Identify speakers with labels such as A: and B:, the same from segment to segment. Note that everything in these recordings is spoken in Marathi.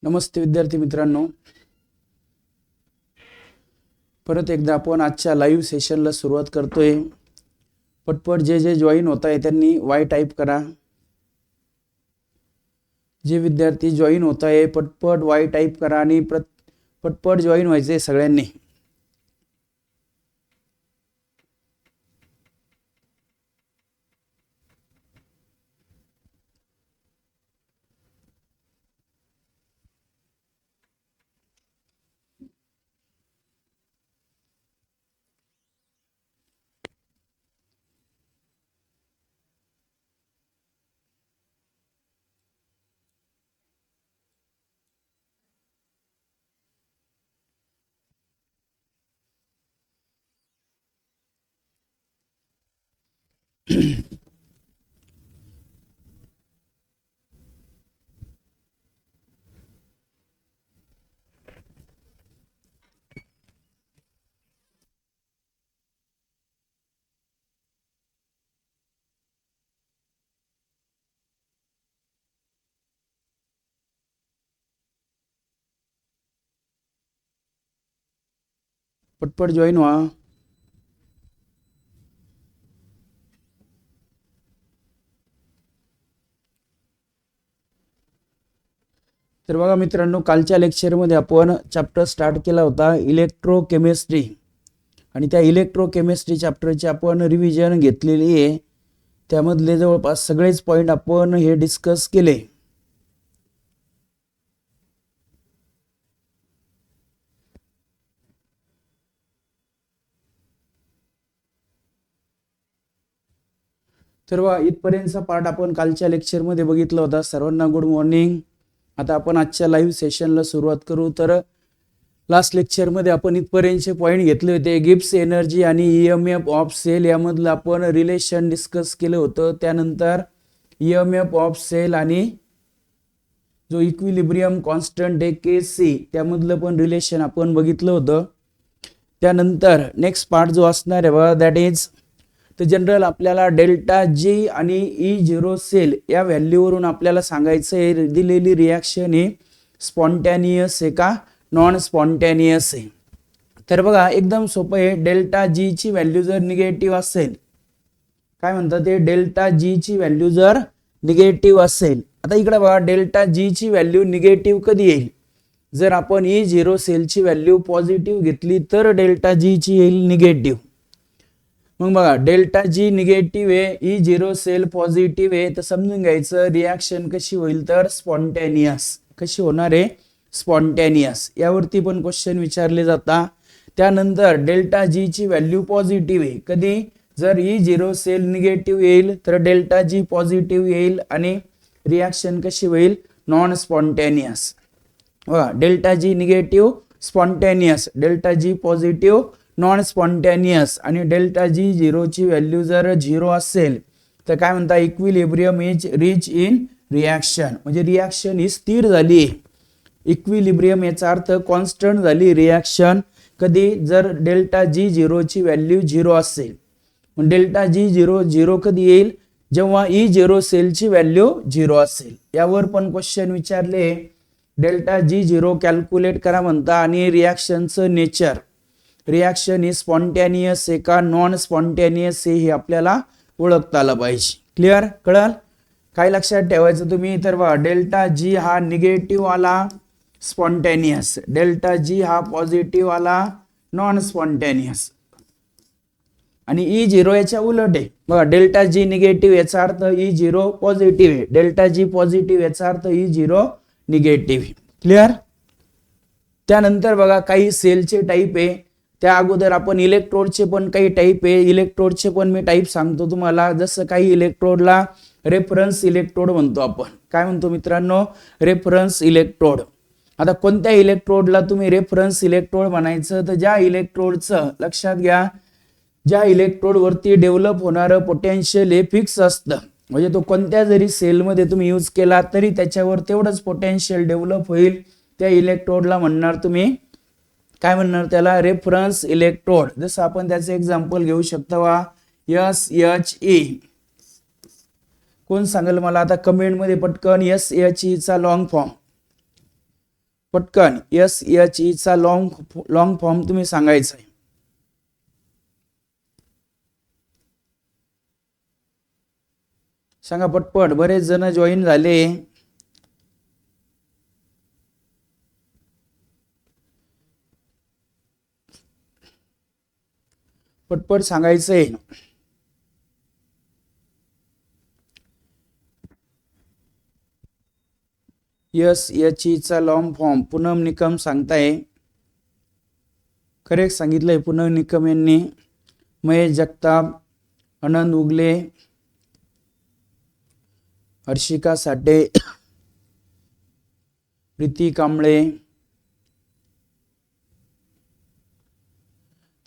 A: नमस्ते विद्यार्थी मित्रांनो, परत एकदा आपण आजच्या लाईव्ह सेशनला सुरुवात करतोय। पटपट जे जॉईन होत आहे त्यांनी वाय टाईप करा। जे विद्यार्थी जॉईन होत आहे पटपट वाय टाईप करा आणि पटपट जॉईन व्हायचे सगळ्यांनी। पटपट जॉईन व्हा। तर बघा मित्रांनो, कालच्या लेक्चरमध्ये आपण चॅप्टर स्टार्ट केला होता इलेक्ट्रोकेमिस्ट्री आणि त्या इलेक्ट्रोकेमिस्ट्री चॅप्टरची आपण रिव्हिजन घेतलेली आहे। त्यामधले जवळपास सगळेच पॉइंट आपण हे डिस्कस केले। तर इथपर्यंतचा पार्ट आपण कालच्या लेक्चरमध्ये बघितला होता। सर्वांना गुड मॉर्निंग। आता आपण आजच्या लाईव्ह सेशनला सुरुवात करू। तर लास्ट लेक्चरमध्ये आपण इथपर्यंतचे पॉइंट घेतले होते। गिब्स एनर्जी आणि ईएमएफ ऑफ सेल यामधलं आपण रिलेशन डिस्कस केलं होतं। त्यानंतर ईएमएफ ऑफ सेल आणि जो इक्विलिब्रियम कॉन्स्टंट आहे केसी त्यामधलं पण रिलेशन आपण बघितलं होतं। त्यानंतर नेक्स्ट पार्ट जो असणार आहे बघा, दॅट इज तर जनरल आपल्याला डेल्टा जी आणि E0 सेल या व्हॅल्यूवरून आपल्याला सांगायचं आहे दिलेली रिॲक्शन आहे स्पॉन्टॅनियस आहे का नॉन स्पॉन्टॅनियस आहे। तर बघा एकदम सोपं आहे। डेल्टा जी ची व्हॅल्यू जर निगेटिव्ह असेल, काय म्हणतात ते, डेल्टा जी ची व्हॅल्यू जर निगेटिव्ह असेल, आता इकडे बघा डेल्टा जी ची व्हॅल्यू निगेटिव्ह कधी येईल, जर आपण E0 सेलची व्हॅल्यू पॉझिटिव्ह घेतली तर डेल्टा जी ची येईल निगेटिव्ह। मग बघा डेल्टा जी निगेटिव्ह आहे, E0 सेल पॉझिटिव्ह आहे, तर समजून घ्यायचं रिॲक्शन कशी होईल तर स्पॉन्टॅनियस। कशी होणार आहे, स्पॉन्टॅनियस। यावरती पण क्वेश्चन विचारले जातात। त्यानंतर डेल्टा जी ची व्हॅल्यू पॉझिटिव्ह आहे कधी, जर E0 सेल निगेटिव्ह येईल तर डेल्टा जी पॉझिटिव्ह येईल आणि रिॲक्शन कशी होईल, नॉन स्पॉन्टॅनियस। बघा delta G negative spontaneous, delta G positive non spontaneous आणि डेल्टा जी 0 ची व्हॅल्यू जर 0 असेल तर काय म्हणता, equilibrium is reach in reaction, म्हणजे रिॲक्शन ही स्थिर झाली। इक्विलिब्रियम याचा अर्थ कॉन्स्टंट झाली रिॲक्शन कधी, जर डेल्टा जी 0 ची व्हॅल्यू 0 असेल। मग डेल्टा जी 0 कधी येईल, जेव्हा E0 सेलची व्हॅल्यू 0 असेल। यावर पण क्वेश्चन विचारले, डेल्टा जी 0 कॅल्क्युलेट करा म्हणता आणि रिॲक्शनचं नेचर, रिॲक्शन ही स्पॉन्टॅनियस आहे का नॉन स्पॉन्टॅनियस आहे हे आपल्याला ओळखता आलं पाहिजे। क्लिअर, कळलं? काय लक्षात ठेवायचं तुम्ही, तर बघा डेल्टा जी हा निगेटिव्ह आला स्पॉन्टॅनियस, डेल्टा जी हा पॉझिटिव्ह आला नॉन स्पॉन्टॅनियस आणि E0 याच्या उलट आहे। बघा डेल्टा जी निगेटिव्ह याचा अर्थ E0 पॉझिटिव्ह आहे, डेल्टा जी पॉझिटिव्ह याचा अर्थ E0 निगेटिव्ह। क्लिअर? त्यानंतर बघा काही सेलचे टाईप आहे, त्या अगोदर आपण इलेक्ट्रोडचे पण काही टाईप आहे। इलेक्ट्रोडचे पण मी टाईप सांगतो तुम्हाला। जसं काही इलेक्ट्रोडला रेफरन्स इलेक्ट्रोड म्हणतो आपण, काय म्हणतो मित्रांनो, रेफरन्स इलेक्ट्रोड। आता कोणत्या इलेक्ट्रोडला तुम्ही रेफरन्स इलेक्ट्रोड म्हणायचं, तर ज्या इलेक्ट्रोडचं, लक्षात घ्या, ज्या इलेक्ट्रोड वरती डेव्हलप होणारं पोटेन्शियल हे फिक्स असतं, म्हणजे तो कोणत्या जरी सेलमध्ये तुम्ही यूज केला तरी त्याच्यावर तेवढंच पोटेन्शियल डेव्हलप होईल, त्या इलेक्ट्रोडला म्हणणार तुम्ही, काय म्हणणार त्याला, रेफरन्स इलेक्ट्रोड। जसं आपण त्याचं एक्झाम्पल घेऊ शकता वा SHE, कोण सांगेल मला आता कमेंट मध्ये पटकन SHE चा लॉंग फॉर्म, पटकन SHE चा लॉंग फॉर्म तुम्ही सांगायचा आहे. सांगा पटपट, बरेच जण जॉईन झाले. पटपट सांगायचंय. SHE चा लॉंग फॉर्म पूनम निकम सांगताय. करेक्ट सांगितलंय पूनम निकम यांनी. महेश जगताप, आनंद उगले, हर्षिका साठे, प्रीती कांबळे.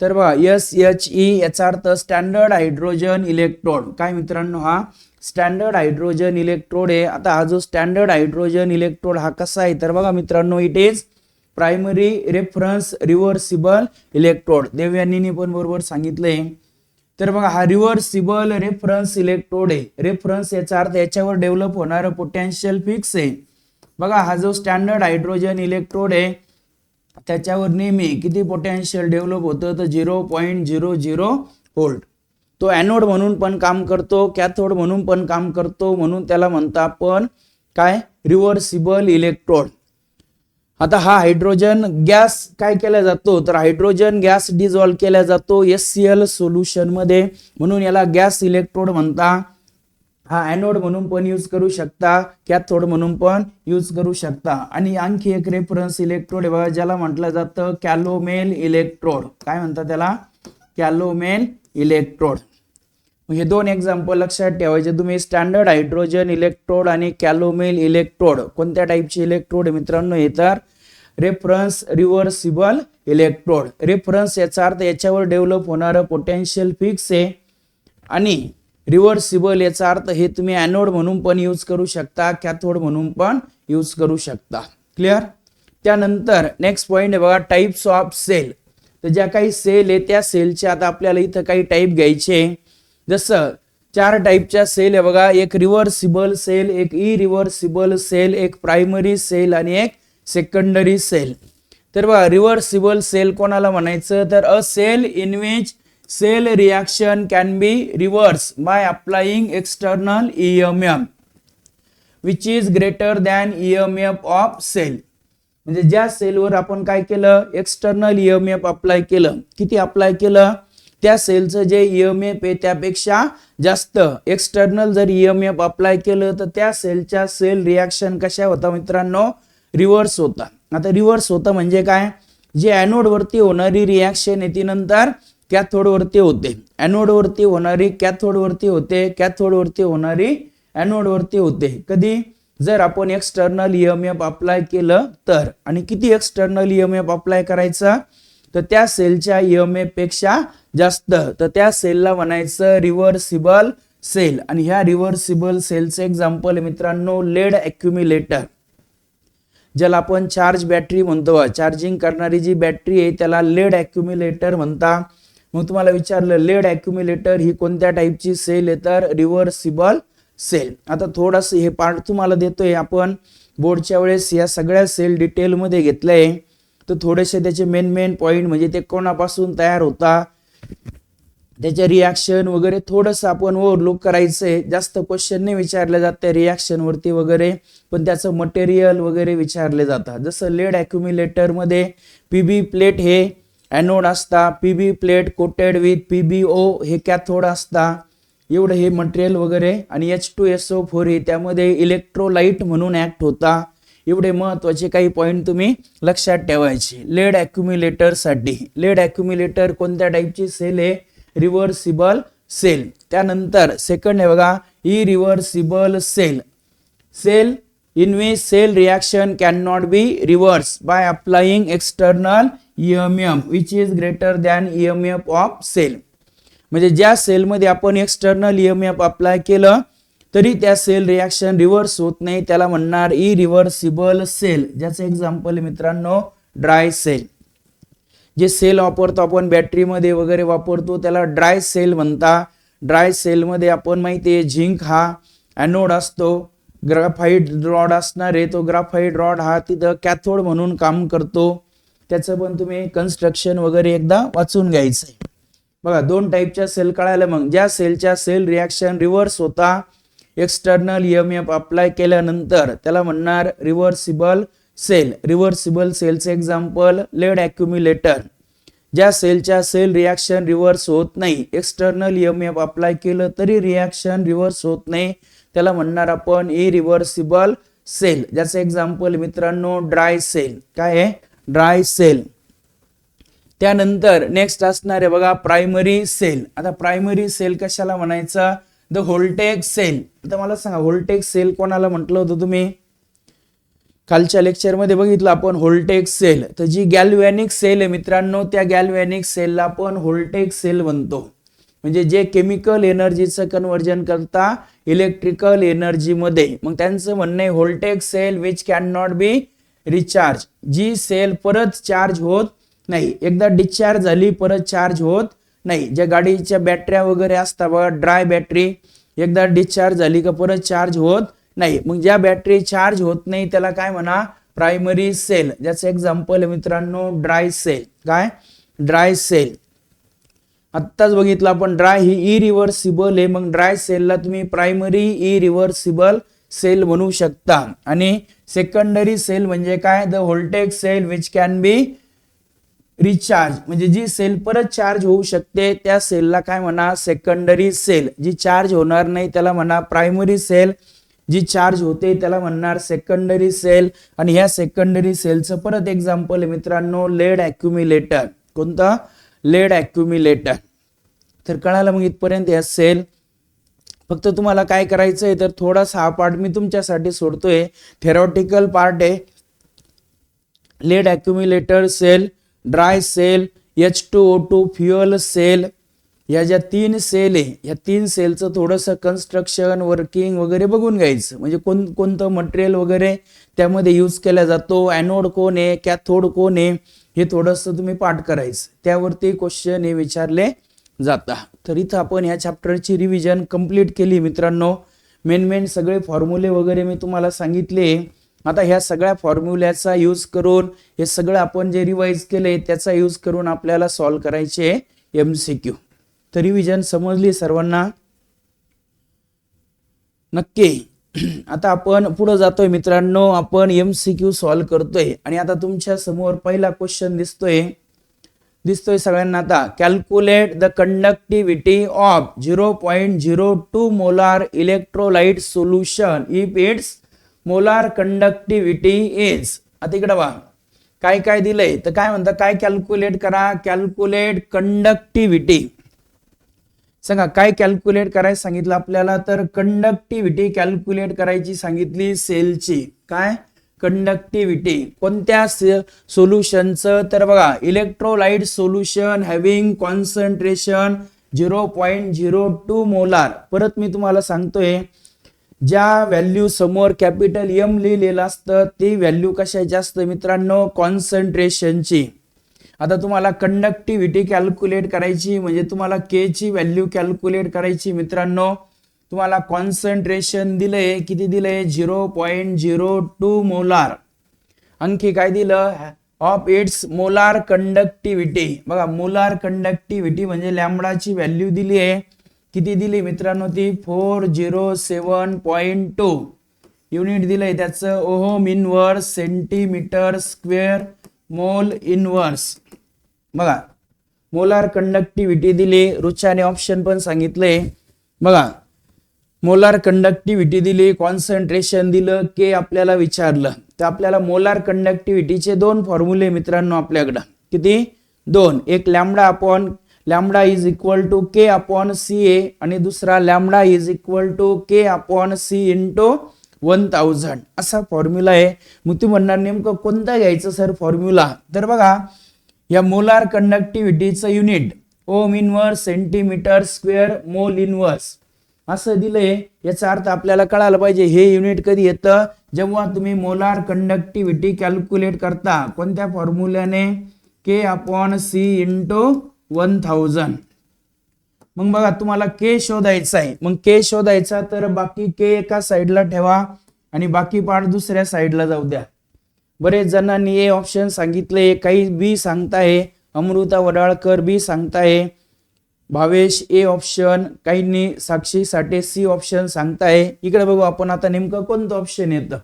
A: तर बघा SHE याचा अर्थ स्टँडर्ड हायड्रोजन इलेक्ट्रोड. काय मित्रांनो, हा स्टँडर्ड हायड्रोजन इलेक्ट्रोड आहे. आता हा जो स्टँडर्ड हायड्रोजन इलेक्ट्रोड हा कसा आहे, तर बघा मित्रांनो, it is primary reference reversible electrode. देवयानीने पण बरोबर सांगितलंय. तर बघा हा रिव्हर्सिबल रेफरन्स इलेक्ट्रोड आहे. रेफरन्स याचा अर्थ याच्यावर डेव्हलप होणारं पोटेन्शियल फिक्स आहे. बघा हा जो स्टँडर्ड हायड्रोजन इलेक्ट्रोड आहे त्याच्यावर नेहमी किती पोटेन्शियल डेव्हलप होतं, तर 0.00 व्होल्ट. तो ॲनोड म्हणून पण काम करतो, कॅथोड म्हणून पण काम करतो, म्हणून त्याला म्हणतो आपण काय, रिव्हर्सिबल इलेक्ट्रोड. आता हा हायड्रोजन गॅस काय केला जातो, तर हायड्रोजन गॅस डिझॉल्व्ह केला जातो HCl सोल्युशन मध्ये, म्हणून याला गॅस इलेक्ट्रोड म्हणता. हा ॲनोड म्हणून पण यूज करू शकता, कॅथोड म्हणून पण यूज करू शकता. आणि आणखी एक रेफरन्स इलेक्ट्रोड आहे बघा, ज्याला म्हटलं जातं कॅलोमेल इलेक्ट्रोड. काय म्हणतात त्याला, कॅलोमेल इलेक्ट्रोड. हे दोन एक्झाम्पल लक्षात ठेवायचे तुम्ही. स्टँडर्ड हायड्रोजन इलेक्ट्रोड आणि कॅलोमेल इलेक्ट्रोड कोणत्या टाईपचे इलेक्ट्रोड आहे मित्रांनो, हे तर रेफरन्स रिव्हर्सिबल इलेक्ट्रोड. रेफरन्स याचा अर्थ याच्यावर डेव्हलप होणारं पोटेन्शियल फिक्स आहे, आणि रिव्हर्सिबल याचा अर्थ हे तुम्ही ॲनोड म्हणून पण यूज करू शकता, कॅथोड म्हणून पण यूज करू शकता. क्लिअर. त्यानंतर नेक्स्ट पॉइंट आहे बघा, टाइप्स ऑफ सेल. तर ज्या काही सेल आहे त्या सेलचे आता आपल्याला इथं काही टाईप घ्यायचे. जसं 4 टाईपच्या सेल आहे बघा, एक रिव्हर्सिबल सेल, एक इरिव्हर्सिबल सेल, एक प्रायमरी सेल आणि एक सेकंडरी सेल. तर बघा रिव्हर्सिबल सेल कोणाला म्हणायचं, तर a cell in which cell reaction can be reversed by applying external EMF which is greater than EMF of cell. म्हणजे ज्या सेलवर आपण काय केलं, एक्सटर्नल EMF अप्लाय केलं, किती अप्लाय केलं, त्या सेलचं जे EMF आहे त्यापेक्षा जास्त एक्सटर्नल जर EMF अप्लाय केलं तर त्या सेलच्या सेल रिॲक्शन कशा होता मित्रांनो, रिव्हर्स होता. आता रिव्हर्स होता म्हणजे काय, जे ॲनोड वरती होणारी रिॲक्शन आहे ती नंतर कॅथोड वरती होते, ॲनोड वरती होणारी कॅथोड वरती होते, कॅथोड वरती होणारी ॲनोड वरती होते. कधी, जर आपण एक्सटर्नल EMF अप्लाय केलं तर. आणि किती एक्सटर्नल EMF अप्लाय करायचा, तर त्या सेलच्या EMF पेक्षा जास्त, तर त्या सेलला म्हणायचं रिव्हर्सिबल सेल. आणि ह्या रिव्हर्सिबल सेलचं एक्झाम्पल मित्रांनो लेड ॲक्युम्युलेटर, ज्याला आपण चार्ज बॅटरी म्हणतो. चार्जिंग करणारी जी बॅटरी आहे त्याला लेड ॲक्युम्युलेटर म्हणता. मग तुम्हाला विचारलं लेड ॲक्युम्युलेटर ही कोणत्या टाईपची सेल आहे, तर रिव्हर्सिबल सेल. आता थोडंसं हे पार्ट तुम्हाला देतोय आपण बोर्डच्या वेळेस, या सगळ्या सेल डिटेलमध्ये घेतलंय. तर थोडेसे त्याचे मेन पॉइंट म्हणजे ते कोणापासून तयार होता, त्याचे रिॲक्शन वगैरे थोडंसं आपण ओव्हरलुक करायचंय. जास्त क्वेश्चन नाही विचारले जात त्या रिॲक्शन वरती वगैरे, पण त्याचं मटेरियल वगैरे विचारले जातात. जसं लेड ॲक्युम्युलेटर मध्ये PB प्लेट हे ॲनोड असता, PB plate coated with PBO हे कॅथोड असता, एवढं हे मटेरियल वगैरे. आणि H2SO4 हे त्यामध्ये इलेक्ट्रोलाइट म्हणून ऍक्ट होता. एवढे महत्वाचे काही पॉइंट तुम्ही लक्षात ठेवायचे लेड ॲक्युम्युलेटर साठी. लेड ॲक्युम्युलेटर कोणत्या टाईपची सेल आहे, रिव्हर्सिबल सेल. त्यानंतर सेकंड आहे बघा irreversible cell. Cell in which cell reaction cannot be reversed by applying external EMF which is greater than EMF of cell. म्हणजे ज्या सेलमध्ये आपण एक्सटर्नल EMF अप्लाय केलं तरी त्या सेल रिॲक्शन रिव्हर्स होत नाही, त्याला म्हणणार इरिव्हर्सिबल सेल. ज्याचं एक्झाम्पल मित्रांनो ड्राय सेल. जे सेल वापरतो आपण बॅटरीमध्ये वगैरे वापरतो त्याला ड्राय सेल म्हणता. ड्राय सेलमध्ये आपण माहिती आहे झिंक हा ॲनोड असतो, ग्राफाईट रॉड असणार आहे, तो ग्राफाईट रॉड हा तिथं कॅथोड म्हणून काम करतो. त्याचं पण तुम्ही कन्स्ट्रक्शन वगैरे एकदा वाचून घ्यायचंय. बघा 2 टाईपच्या सेल कळायला. मग ज्या सेलच्या सेल रिॲक्शन रिव्हर्स होता एक्सटर्नल EMF अप्लाय केल्यानंतर त्याला म्हणणार रिव्हर्सिबल सेल. रिव्हर्सिबल सेलचे एक्झाम्पल लेड ॲक्युम्युलेटर. ज्या सेलच्या सेल रिॲक्शन रिव्हर्स होत नाही, एक्सटर्नल EMF अप्लाय केलं तरी रिॲक्शन रिव्हर्स होत नाही, त्याला म्हणणार आपण इरिव्हर्सिबल सेल. ज्याचं एक्झाम्पल मित्रांनो ड्राय सेल. काय आहे? Dry cell. त्यानंतर नेक्स्ट असणार आहे बघा प्रायमरी सेल. आता प्रायमरी सेल कशाला म्हणायचा? The voltage cell. आता मला सांगा व्होल्टेज सेल कोणाला म्हटलं होतं तुम्ही? कालच्या लेक्चर मध्ये बघितलं आपण व्होल्टेज सेल. तर जी गॅल्व्हॅनिक सेल आहे मित्रांनो, त्या गॅल्व्हॅनिक सेलला आपण व्होल्टेज सेल म्हणतो. म्हणजे जे केमिकल एनर्जीचं कन्व्हर्जन करता इलेक्ट्रिकल एनर्जी मध्ये. मग त्यांचं म्हणणं आहे voltage cell which can not be recharge. जी सेल परत चार्ज होत नाही, एकदा डिस्चार्ज झाली परत चार्ज होत नाही. ज्या गाडीच्या बॅटऱ्या वगैरे असतात बघा, ड्राय बॅटरी, एकदा डिस्चार्ज झाली का परत चार्ज होत नाही. मग ज्या बॅटरी चार्ज होत नाही त्याला काय म्हणा? Primary cell. ज्याचं एक्झाम्पल मित्रांनो ड्राय सेल. काय? Dry cell. आत्ताच बघितलं आपण ड्राय ही इरिव्हर्सिबल आहे. मग ड्राय सेलला तुम्ही प्रायमरी इरिव्हर्सिबल सेल म्हणू शकता. आणि सेकंडरी सेल म्हणजे काय? The voltage cell which can be recharge. म्हणजे जी सेल परत चार्ज होऊ शकते त्या सेलला काय म्हणा? Secondary sale. जी चार्ज होणार नाही त्याला म्हणा प्रायमरी सेल. जी चार्ज होते त्याला म्हणणार सेकंडरी सेल. आणि ह्या सेकंडरी सेलचं परत एक्झाम्पल मित्रांनो लेड ॲक्युम्युलेटर. कोणतं? लेड ॲक्युम्युलेटर. तर कळालं मग इथपर्यंत या सेल. फक्त तुम्हाला काय करायचं आहे तर थोडासा हा पार्ट मी तुमच्यासाठी सोडतोय, थेरॉटिकल पार्ट आहे. Lead accumulator cell, dry cell, H2O2 fuel cell, या ज्या 3 सेल आहे या 3 सेलचं थोडंसं कन्स्ट्रक्शन वर्किंग वगैरे बघून घ्यायचं. म्हणजे कोणतं मटेरियल वगैरे त्यामध्ये यूज केला जातो, ॲनोड कोण आहे, कॅथोड कोण आहे, हे थोडंसं तुम्ही पाठ करायचं. त्यावरती क्वेश्चन हे विचारले जातात. तर इथं आपण ह्या चॅप्टरची रिव्हिजन कंप्लीट केली मित्रांनो. मेन सगळे फॉर्म्युले वगैरे मी तुम्हाला सांगितले. आता ह्या सगळ्या फॉर्म्युल्याचा यूज करून हे सगळं आपण जे रिवाइज केले त्याचा यूज करून आपल्याला सॉल्व करायचे MCQ. तर रिव्हिजन समजली सर्वांना? नक्की. आता आपण पुढे जातोय मित्रांनो, आपण MCQ सॉल्व करतोय. आणि आता तुमच्या समोर पहिला क्वेश्चन दिसतोय सगळ्यांना. आता calculate the conductivity of 0.02 molar electrolyte solution if it's molar conductivity is. आता इकडे बघा काय काय दिलंय. तर काय म्हणतात? काय कॅल्क्युलेट करा? Calculate conductivity. सांगा काय कॅल्क्युलेट करायचं सांगितलं आपल्याला? तर कंडक्टिव्हिटी कॅल्क्युलेट करायची सांगितली सेलची. काय? कंडक्टिव्हिटी. कोणत्या सोल्युशनचं? तर बघा electrolyte solution having concentration 0.02 molar. परत मी तुम्हाला सांगतोय, ज्या व्हॅल्यू समोर कॅपिटल M लिहिलेलं असतं ती व्हॅल्यू कशाची असतं मित्रांनो? कॉन्सन्ट्रेशनची. आता तुम्हाला कंडक्टिव्हिटी कॅल्क्युलेट करायची म्हणजे तुम्हाला K ची व्हॅल्यू कॅल्क्युलेट करायची मित्रांनो. तुम्हाला कॉन्सन्ट्रेशन दिलंय, किती दिलंय? 0.02 मोलार. आणखी काय दिलं? Of its molar conductivity. बघा मोलार कंडक्टिव्हिटी म्हणजे लॅम्बडाची व्हॅल्यू दिली आहे. किती दिली मित्रांनो? ती 407.2 युनिट दिलंय त्याचं. Ohm inverse, centimetre square, mole inverse. बघा मोलार कंडक्टिव्हिटी दिली. रुचाने ऑप्शन पण सांगितलंय. बघा मोलार कंडक्टिव्हिटी दिली, कॉन्सन्ट्रेशन दिलं, K आपल्याला विचारलं. तर आपल्याला मोलार कंडक्टिव्हिटीचे 2 फॉर्म्युले मित्रांनो आपल्याकडं. किती? 2. एक lambda is equal to K upon CA आणि दुसरा lambda is equal to K upon C into 1000 असा फॉर्म्युला आहे. मग तुम्ही म्हणणार नेमकं कोणता घ्यायचं सर फॉर्म्युला? तर बघा या मोलार कंडक्टिव्हिटीचं unit ohm inverse, centimetre square, mole inverse असं दिलंय. याचा अर्थ आपल्याला कळायला पाहिजे हे युनिट कधी येतं? जेव्हा तुम्ही मोलार कंडक्टिव्हिटी कॅल्क्युलेट करता. कोणत्या फॉर्म्युल्याने? K upon C into 1000. मग बघा तुम्हाला K शोधायचा आहे. मग K शोधायचा तर बाकी K एका साईडला ठेवा, आणि बाकी पार्ट दुसऱ्या साईडला जाऊ द्या. बरेच जणांनी ए ऑप्शन सांगितले, काही बी सांगताय, अमृता वडाळकर बी सांगताय, भावेश ए ऑप्शन, काहींनी साक्षी साठे सी ऑप्शन सांगताय. इकडे बघू आपण आता नेमकं कोणतं ऑप्शन येतं.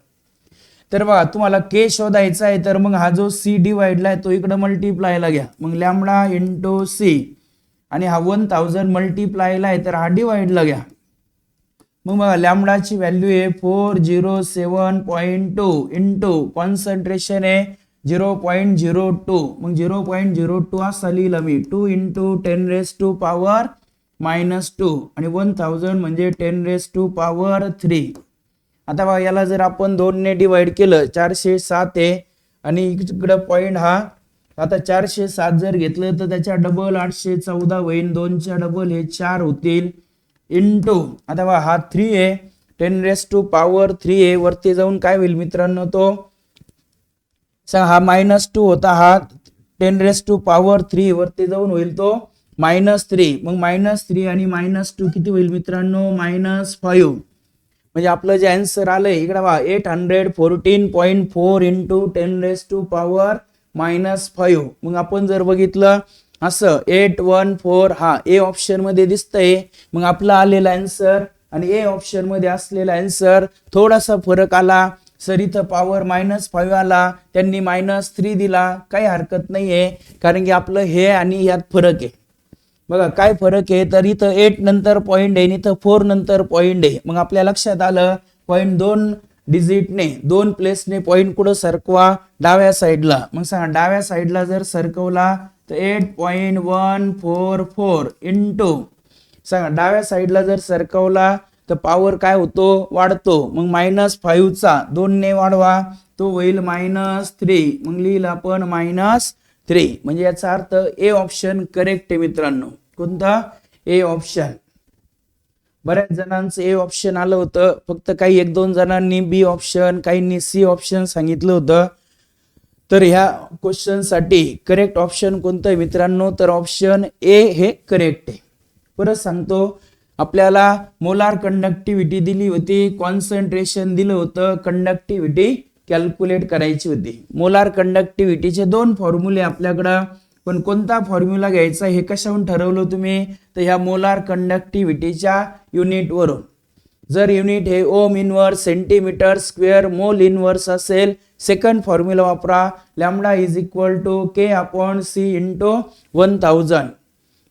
A: तर बघा तुम्हाला के शोधायचा आहे, तर मग हा जो सी डिवाइडला आहे तो इकडे मल्टिप्लायला घ्या. मग लॅमडा इंटू सी, आणि हा 1000 मल्टिप्लायला आहे तर हा डिवाइडला घ्या. मग बघा लॅमडाची व्हॅल्यू आहे 407.2 इंटू कॉन्सन्ट्रेशन आहे 0.02. मग 0.02 असा लिहिला मी, 2 इंटू 10⁻⁻², आणि 1000 म्हणजे 10⁻³ आता बघा याला जर आपण 2 ने डिवाइड केलं 407 आहे, आणि इकडे पॉइंट हा आता 407 जर घेतलं तर त्याच्या डबल 814 होईल, 2च्या डबल हे 4 होतील, इंटू आता बघा हा 3 आहे 10⁻³ आहे, वरती जाऊन काय होईल मित्रांनो, तो हा -2 होता, हा 10⁻³ वरती जाऊन होईल तो -3. मग -3 आणि -2 किती होईल मित्रांनो, -5. म्हणजे आपलं जे आन्सर आलंय इकडे बघा 814.4 इंटू 10⁻⁻5. मग आपण जर बघितलं असं 814 हा ए ऑप्शन मध्ये दिसतंय. मग आपला आलेला आन्सर आणि ए ऑप्शन मध्ये असलेला आन्सर थोडासा फरक आला. सर इथं पॉवर -5 आला, त्यांनी -3 दिला, काही हरकत नाहीये, कारण की आपलं हे आणि यात फरक आहे. बघा काय फरक आहे, तर इथं 8 नंतर पॉइंट आहे, इथं 4 नंतर पॉइंट आहे. मग आपल्या लक्षात आलं पॉइंट 2 डिजिटने 2 प्लेसने पॉइंट कुठं सरकवा, डाव्या साईडला. मग सांगा डाव्या साईडला जर सरकवला तर 8.144 इंटू सांगा डाव्या साईडला जर सरकवला तर पॉवर काय होतो, वाढतो. मग -5चा 2 ने वाढवा तो होईल -3. मग लिहिलं आपण -3. म्हणजे याचा अर्थ ए ऑप्शन करेक्ट आहे मित्रांनो. कोणता, ए ऑप्शन. बऱ्याच जणांचं ए ऑप्शन आलं होतं, फक्त काही 1-2 जणांनी बी ऑप्शन, काहींनी सी ऑप्शन सांगितलं होतं. तर ह्या क्वेश्चन साठी करेक्ट ऑप्शन कोणतं आहे मित्रांनो, तर ऑप्शन ए हे करेक्ट आहे. परत सांगतो, आपल्याला मोलार कंडक्टिव्हिटी दिली होती, कॉन्सन्ट्रेशन दिलं होतं, कंडक्टिव्हिटी कॅल्क्युलेट करायची होती. मोलार कंडक्टिव्हिटीचे 2 फॉर्म्युले आपल्याकडं, पण कोणता फॉर्म्युला घ्यायचा हे कशावरून ठरवलं तुम्ही, तर ह्या मोलार कंडक्टिव्हिटीच्या युनिट वरून. जर युनिट हे ohm inverse centimetre square mole inverse असेल, सेकंड फॉर्म्युला वापरा, lambda is equal to K/C into 1000.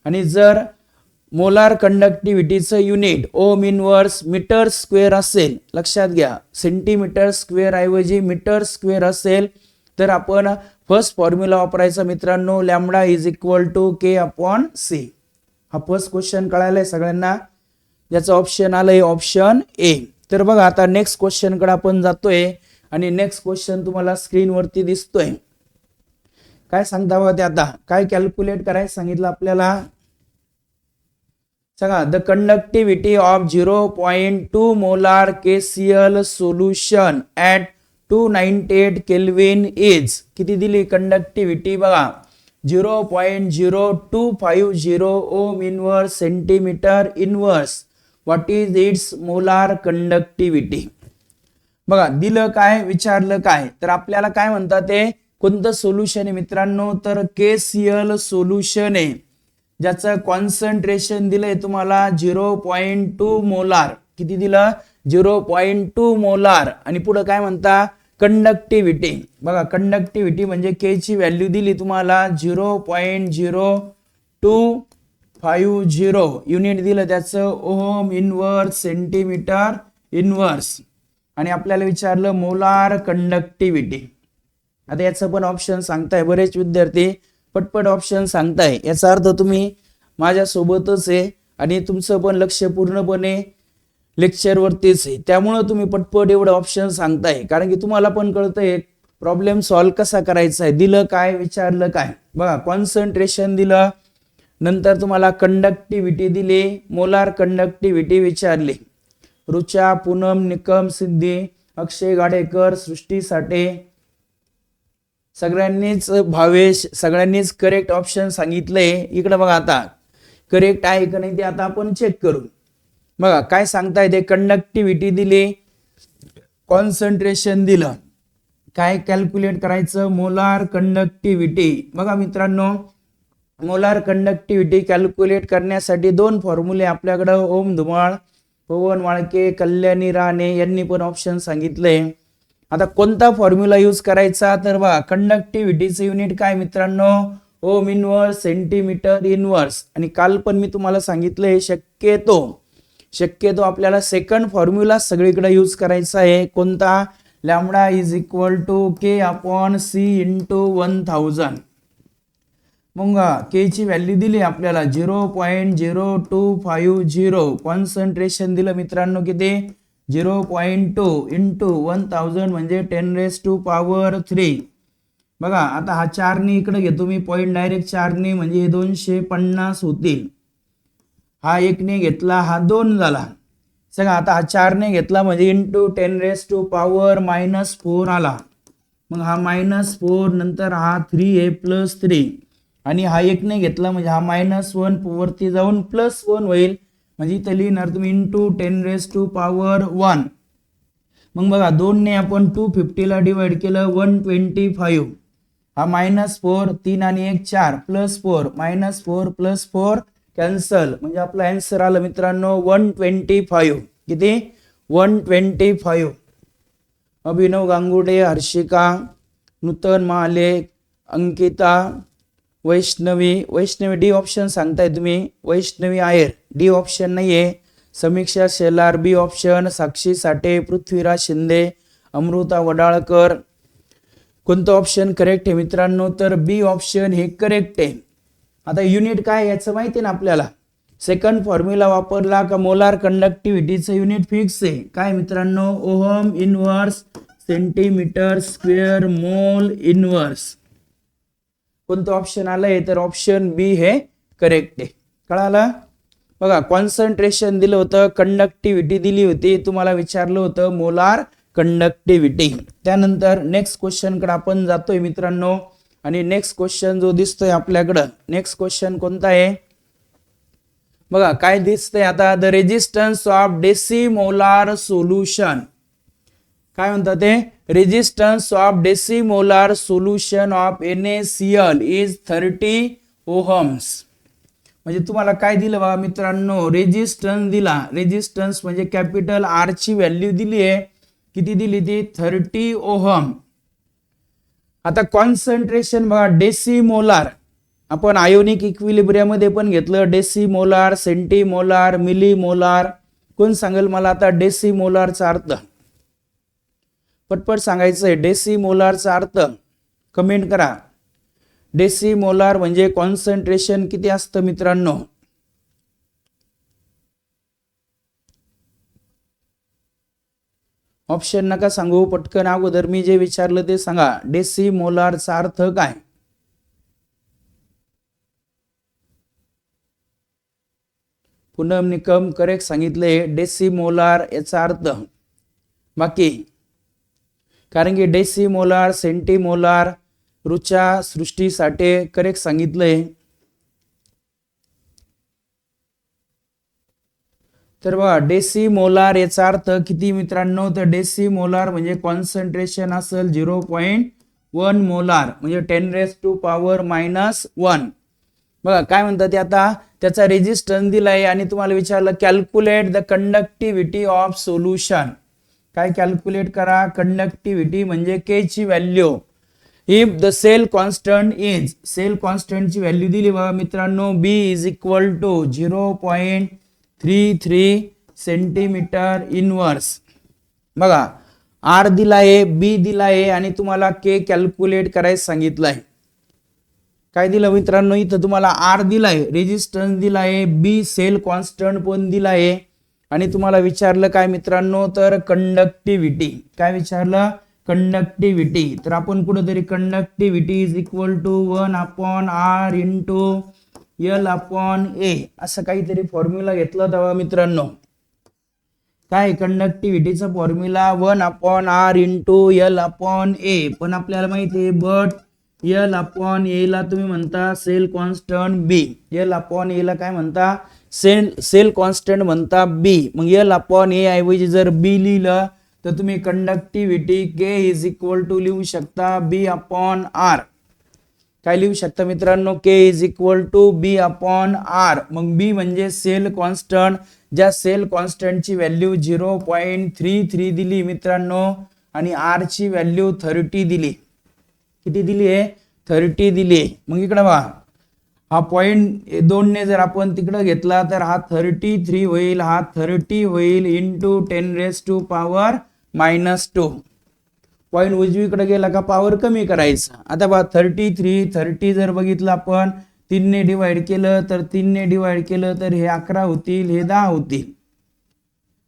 A: आणि जर मोलार कंडक्टिव्हिटीचं unit ohm inverse metre square असेल, लक्षात घ्या सेंटीमीटर स्क्वेअर ऐवजी मीटर स्क्वेअर असेल, तर आपण फर्स्ट फॉर्म्युला वापरायचा मित्रांनो, lambda is equal to K/C. हा फर्स्ट क्वेश्चन कळालाय सगळ्यांना, ज्याचा ऑप्शन आलंय ऑप्शन ए. तर बघा आता नेक्स्ट क्वेश्चन कडे आपण जातोय, आणि नेक्स्ट क्वेश्चन तुम्हाला स्क्रीन वरती दिसतोय. काय सांगता बघा ते, आता काय कॅल्क्युलेट करायचं सांगितलं आपल्याला, सांगा the conductivity of 0.2 molar KCl solution at 298 kelvin is, किती दिली कंडक्टिव्हिटी बघा 0.0250 ओम inverse centimetre inverse. What is it's molar conductivity. बघा दिलं काय, विचारलं काय, तर आपल्याला काय म्हणतात ते, कोणतं सोल्युशन आहे मित्रांनो, तर KCl सोल्युशन आहे, ज्याचं कॉन्सन्ट्रेशन दिलंय तुम्हाला 0.2 मोलार. किती दिलं, 0.2 मोलार. आणि पुढे काय म्हणता, कंडक्टिव्हिटी. बघा कंडक्टिव्हिटी म्हणजे के ची व्हॅल्यू दिली तुम्हाला 0.0250, युनिट दिलं त्याचं ओम इनवर्स सेंटीमीटर इनवर्स, आणि आपल्याला विचारलं मोलार कंडक्टिव्हिटी. आता याचं पण ऑप्शन सांगताय, बरेच विद्यार्थी पटपट ऑप्शन सांगताय, याचा अर्थ तुम्ही माझ्या सोबतच आहे आणि तुमचं पण लक्ष पूर्णपणे लेक्चर वरतीच आहे, त्यामुळे तुम्ही पटपट एवढं ऑप्शन सांगताय, कारण की तुम्हाला पण कळतंय प्रॉब्लेम सॉल्व्ह कसा करायचा आहे. दिलं काय, विचारलं काय. बघा कॉन्सन्ट्रेशन दिलं, नंतर तुम्हाला कंडक्टिव्हिटी दिली, मोलार कंडक्टिव्हिटी विचारली. रुचा, पूनम, निकम, सिद्धी, अक्षय गाडेकर, सृष्टी साठे, सगळ्यांनीच, भावेश, सगळ्यांनीच करेक्ट ऑप्शन सांगितलंय. इकडे बघा आता करेक्ट आहे का नाही ते आता आपण चेक करू. बघा काय सांगताय ते, कंडक्टिव्हिटी दिली कॉन्सन्ट्रेशन दिलं, काय कॅल्क्युलेट करायचं, मोलार कंडक्टिव्हिटी. बघा मित्रांनो, मोलार कंडक्टिव्हिटी कॅल्क्युलेट करण्यासाठी दोन फॉर्म्युले आपल्याकडे, ओम धुमाळ, पवन वाळके, कल्याणी राणे यांनी पण ऑप्शन सांगितले. आता कोणता फॉर्म्युला यूज करायचा, तर बघा कंडक्टिव्हिटीचं युनिट काय मित्रांनो, ओम इनवर्स, सेंटीमीटर इनवर्स. आणि काल पण मी तुम्हाला सांगितले शक्यतो आपल्याला सेकंड फॉर्म्युला सगळीकडे यूज करायचा आहे. कोणता, lambda is equal to K upon C into 1000. मग के ची व्हॅल्यू दिली आपल्याला 0.0250. कॉन्सन्ट्रेशन दिलं मित्रांनो किती, 0.2 इंटू 1000 म्हणजे 10⁻³ बघा. आता हा 4 ने इकडे घेतो मी पॉईंट, डायरेक्ट 4 ने म्हणजे हे 250 होतील. हा 1 ने घेतला, हा 2 झाला. सगळं आता हा 4 ने घेतला म्हणजे इंटू 10⁻⁻4 आला. मग हा -4 नंतर हा 3 आहे +3 आणि हा 1 ने घेतला म्हणजे हा -1 वरती जाऊन +1 होईल. म्हणजे इथं लिहिणार तुम्ही इंटू 10⁻1. मग बघा 2 ने आपण 250 ला डिवाइड केलं, 125. हा -4, 3 आणि 1 4, +4, -4 +4 कॅन्सल. म्हणजे आपला आन्सर आला मित्रांनो 125. किती, 125. अभिनव गांगुडे, हर्षिका, नूतन महाले, अंकिता, वैष्णवी डी ऑप्शन सांगताय तुम्ही, वैष्णवी आयर डी ऑप्शन नाहीये. समीक्षा शेलार बी ऑप्शन, साक्षी साठे, पृथ्वीराज शिंदे, अमृता वडाळकर. कोणतं ऑप्शन करेक्ट आहे मित्रांनो, तर बी ऑप्शन हे करेक्ट आहे. आता युनिट काय याचं माहिती ना आपल्याला, सेकंड फॉर्म्युला वापरला का मोलार कंडक्टिव्हिटीचं युनिट फिक्स आहे. काय मित्रांनो, ohm inverse centimetre square mole inverse. कोणतं ऑप्शन आलंय, तर ऑप्शन बी हे करेक्ट आहे. कळालं. बघा कॉन्सन्ट्रेशन दिलं होतं, कंडक्टिव्हिटी दिली होती, तुम्हाला विचारलं होतं मोलार कंडक्टिव्हिटी. त्यानंतर नेक्स्ट क्वेश्चन कडे आपण जातोय मित्रांनो. आणि नेक्स्ट क्वेश्चन जो दिसतोय आपल्याकडं, नेक्स्ट क्वेश्चन कोणता आहे बघा, काय दिसतंय आता, the resistance of decimolar solution. काय म्हणतात ते, resistance of decimolar solution of NaCl is 30 ohms. म्हणजे तुम्हाला काय दिलं बघा मित्रांनो, रेजिस्टन्स दिला. रेजिस्टन्स म्हणजे कॅपिटल R ची व्हॅल्यू दिली आहे, किती दिली ती, 30 ओहम. आता कॉन्सन्ट्रेशन बघा, डेसिमोलार आपण आयोनिक इक्विलिब्रियम मध्ये पण घेतलं, डेसिमोलार, सेंटीमोलार, मिलीमोलार. कोण सांगेल मला आता डेसिमोलारचा अर्थ, पटपट सांगायचंय. डेसिमोलारचा अर्थ कमेंट करा. डेसिमोलार म्हणजे कॉन्सन्ट्रेशन किती असतं मित्रांनो, ऑप्शन नका सांगू, पटकन अगोदर मी जे विचारलं ते सांगा. डेसिमोलारचा अर्थ काय, पूनम निकम करेक्ट सांगितले डेसिमोलार याचा अर्थ. बाकी कारण की डेसिमोलार, सेंटीमोलार, रुचा, सृष्टी साठे करेक्ट सांगितलंय. तर बघा डेसिमोलार याचा अर्थ किती मित्रांनो, तर डेसिमोलार म्हणजे कॉन्सन्ट्रेशन असेल 0.1 मोलार म्हणजे 10⁻⁻1. बघा काय म्हणतात ते, आता त्याचा रेजिस्टन्स दिलाय आणि तुम्हाला विचारलं calculate the conductivity of solution. काय कॅल्क्युलेट करा, कंडक्टिव्हिटी म्हणजे के ची value. If the cell constant is, cell constant ची व्हॅल्यू दिली बघा मित्रांनो, B is equal to 0.33 centimetre inverse. बघा आर दिलाय, बी दिलाय आणि तुम्हाला के कॅल्क्युलेट करायला सांगितलंय. काय दिलं मित्रांनो, इथं तुम्हाला आर दिलाय, रेजिस्टन्स दिलाय, बी सेल कॉन्स्टंट पण दिलाय आणि तुम्हाला विचारलं काय मित्रांनो, तर कंडक्टिव्हिटी. काय विचारलं, कंडक्टिव्हिटी. तर आपण कुठेतरी conductivity is equal to 1/r into L/A असं काहीतरी फॉर्म्युला घेतला होता मित्रांनो. काय कंडक्टिव्हिटीचा फॉर्म्युला 1/r इंटू L/A. पण आपल्याला माहिती आहे बट L/A ला तुम्ही म्हणता सेल कॉन्स्टंट बी. L/A ला काय म्हणता, सेल कॉन्स्टंट म्हणता बी. मग L/A ऐवजी जर बी लिहिलं तर तुम्ही conductivity K is equal to लिहू शकता B अपॉन R. काय लिहू शकता मित्रांनो? K is equal to B upon R. मग B म्हणजे सेल कॉन्स्टंट, ज्या सेल कॉन्स्टंटची व्हॅल्यू 0.33 दिली मित्रांनो आणि R ची व्हॅल्यू 30 दिली. किती दिली आहे? 30 दिली. मग इकडे पहा, हा पॉइंट 2 ने जर आपण तिकडे घेतला तर हा 33 होईल, हा 30 होईल इंटू 10⁻⁻². पॉइंट उजवीकडे गेला का पॉवर कमी करायचा. आता बघा 30 जर बघितलं आपण 3 ने डिवाइड केलं तर 3 ने डिवाइड केलं तर हे 11 होतील, हे 10 होतील,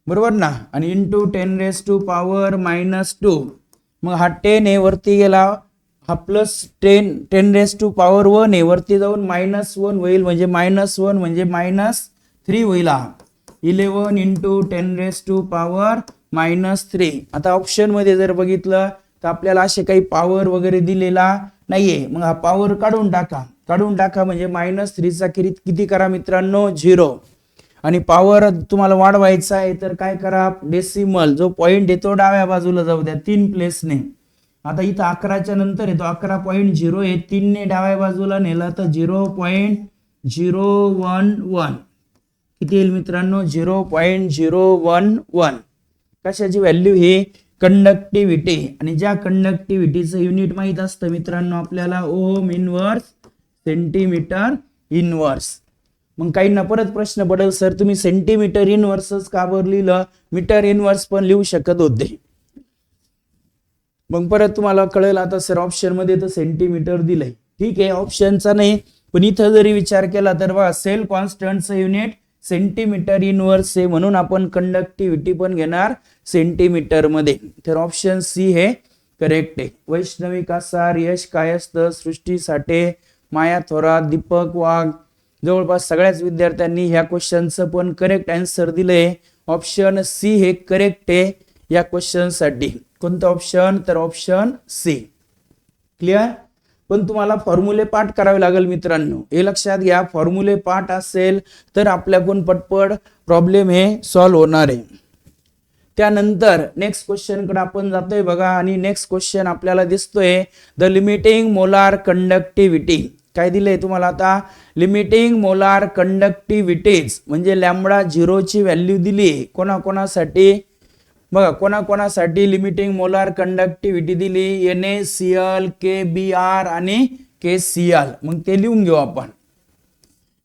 A: बरोबर ना. आणि इंटू 10⁻⁻². मग हा 10 हे वरती गेला, हा प्लस 10⁻1 हे वरती जाऊन -1 होईल, म्हणजे -1 म्हणजे -3 होईल. हा 11 इंटू 10⁻⁻3. आता ऑप्शन मध्ये जर बघितलं तर आपल्याला असे काही पॉवर वगैरे दिलेला नाहीये. मग हा पॉवर काढून टाका म्हणजे -3 चा किती करा मित्रांनो? 0. आणि पॉवर तुम्हाला वाढवायचा आहे तर काय करा? डेसिमल जो पॉइंट येतो डाव्या बाजूला जाऊ द्या 3 प्लेसने. आता इथं 11च्या नंतर येतो 11.0 आहे, 3 ने डाव्या बाजूला नेला तर 0.011. किती येईल मित्रांनो? 0.011. कशाची व्हॅल्यू? ही कंडक्टिव्हिटी. आणि ज्या कंडक्टिव्हिटीचं युनिट माहित असतं मित्रांनो आपल्याला, ओम इनवर्स सेंटीमीटर इनवर्स. मग काहींना परत प्रश्न पडेल, सर तुम्ही सेंटीमीटर इनवर्सच का बरं लिहिलं? मीटर इनवर्स पण लिहू शकत होते. मग परत तुम्हाला कळेल आता, सर ऑप्शन मध्ये तर सेंटीमीटर दिलंय, ठीक आहे ऑप्शनचा नाही, पण इथं जरी विचार केला तर बघा सेल कॉन्स्टंटचं युनिट सेंटीमीटर इनवर्स आहे, म्हणून आपण कंडक्टिव्हिटी पण घेणार सेंटीमीटर मध्ये. तर ऑप्शन सी हे करेक्ट आहे. वैष्णवी कासार, यश कायस्थ, सृष्टी साठे, माया थोरात, दीपक वाघ, जवळपास सगळ्याच विद्यार्थ्यांनी ह्या क्वेश्चनचं पण करेक्ट आन्सर दिलंय. ऑप्शन सी हे करेक्ट आहे या क्वेश्चन साठी. कोणतं ऑप्शन? तर ऑप्शन सी. क्लिअर? पण तुम्हाला फॉर्म्युले पाठ करावे लागेल मित्रांनो, हे लक्षात घ्या. फॉर्म्युले पाठ असेल तर आपल्याकडून पटपट प्रॉब्लेम हे सॉल्व्ह होणार आहे. त्यानंतर नेक्स्ट क्वेश्चन कडे आपण जातोय बघा. आणि नेक्स्ट क्वेश्चन आपल्याला दिसतोय द लिमिटिंग मोलार कंडक्टिव्हिटी. काय दिलंय तुम्हाला आता? लिमिटिंग मोलार कंडक्टिव्हिटीज म्हणजे लॅम्बडा 0 ची व्हॅल्यू दिली. कोणाकोणासाठी? बघा कोणाकोणासाठी लिमिटिंग मोलार कंडक्टिव्हिटी दिली? NaCl, KBr आणि KCl. मग ते लिहून घेऊ आपण.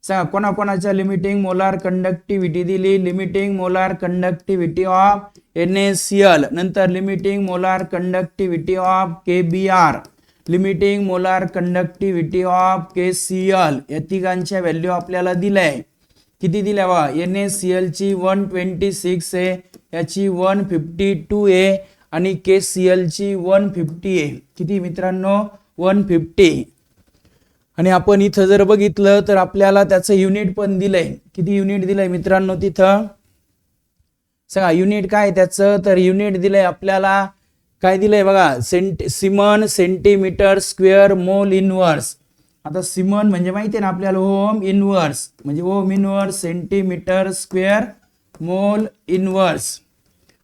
A: सांगा कोणाकोणाच्या लिमिटिंग मोलार कंडक्टिव्हिटी दिली? Limiting molar conductivity of NaCl, नंतर limiting molar conductivity of KBr, limiting molar conductivity of KCl. या तिघांच्या व्हॅल्यू आपल्याला दिल्या. किती दिल्या बघा? NaCl ची 126 आहे, याची 152 आहे आणि KCl ची 150 आहे. किती मित्रांनो? 150. आणि आपण इथं जर बघितलं तर आपल्याला त्याचं युनिट पण दिलंय. किती युनिट दिलंय मित्रांनो तिथं? सांगा युनिट काय त्याचं? तर युनिट दिलंय आपल्याला, काय दिलंय बघा? सिमन सेंटीमीटर स्क्वेअर मोल इनवर्स. आता सिमन म्हणजे माहिती आहे ना आपल्याला, ओम इनवर्स म्हणजे ओम inverse centimetre square mole inverse.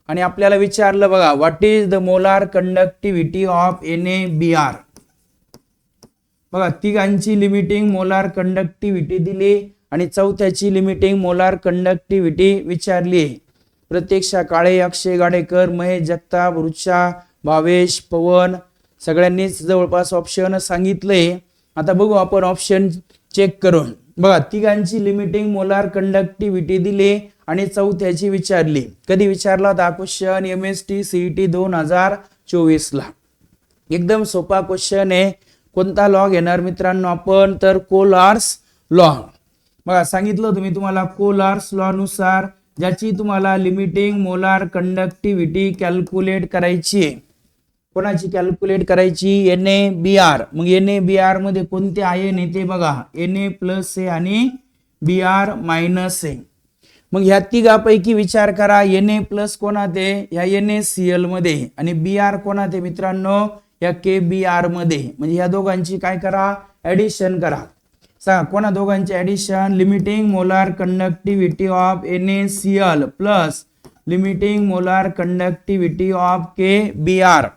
A: आणि आपल्याला विचारलं बघा what is the molar conductivity of NaBr. बघा तिघांची लिमिटिंग मोलार कंडक्टिव्हिटी दिली आणि चौथ्याची लिमिटिंग मोलार कंडक्टिव्हिटी विचारली. प्रत्यक्षा काळे, अक्षय गाडेकर, महेश जगताप, रुचा, भावेश, पवन सगळ्यांनीच जवळपास ऑप्शन सांगितले. आता बघू आपण ऑप्शन चेक करून. बघा तिघांची लिमिटिंग मोलार कंडक्टिव्हिटी दिली आणि चौथ्याची विचारली. कधी विचारला होता क्वेश्चन? MST CET 2024 ला. एकदम सोपा क्वेश्चन आहे. कोणता लॉ घेणार मित्रांनो आपण? तर कोलार्स लॉ. बघा सांगितलं होतं मी तुम्हाला, कोलार्स लॉ नुसार ज्याची तुम्हाला लिमिटिंग मोलार कंडक्टिव्हिटी कॅल्क्युलेट करायची आहे. कोणाची कॅल्क्युलेट करायची? NaBr. मग NaBr मध्ये कोणते आयन येते बघा? Na+ आणि Br- आहे. मग ह्या तिघापैकी विचार करा, Na+ कोणात आहे? या NaCl मध्ये, आणि Br कोणात आहे मित्रांनो? या KBr मध्ये. म्हणजे ह्या दोघांची काय करा? ऍडिशन करा. सांगा कोणा दोघांची addition? Limiting molar conductivity of NaCl plus limiting molar conductivity of KBr.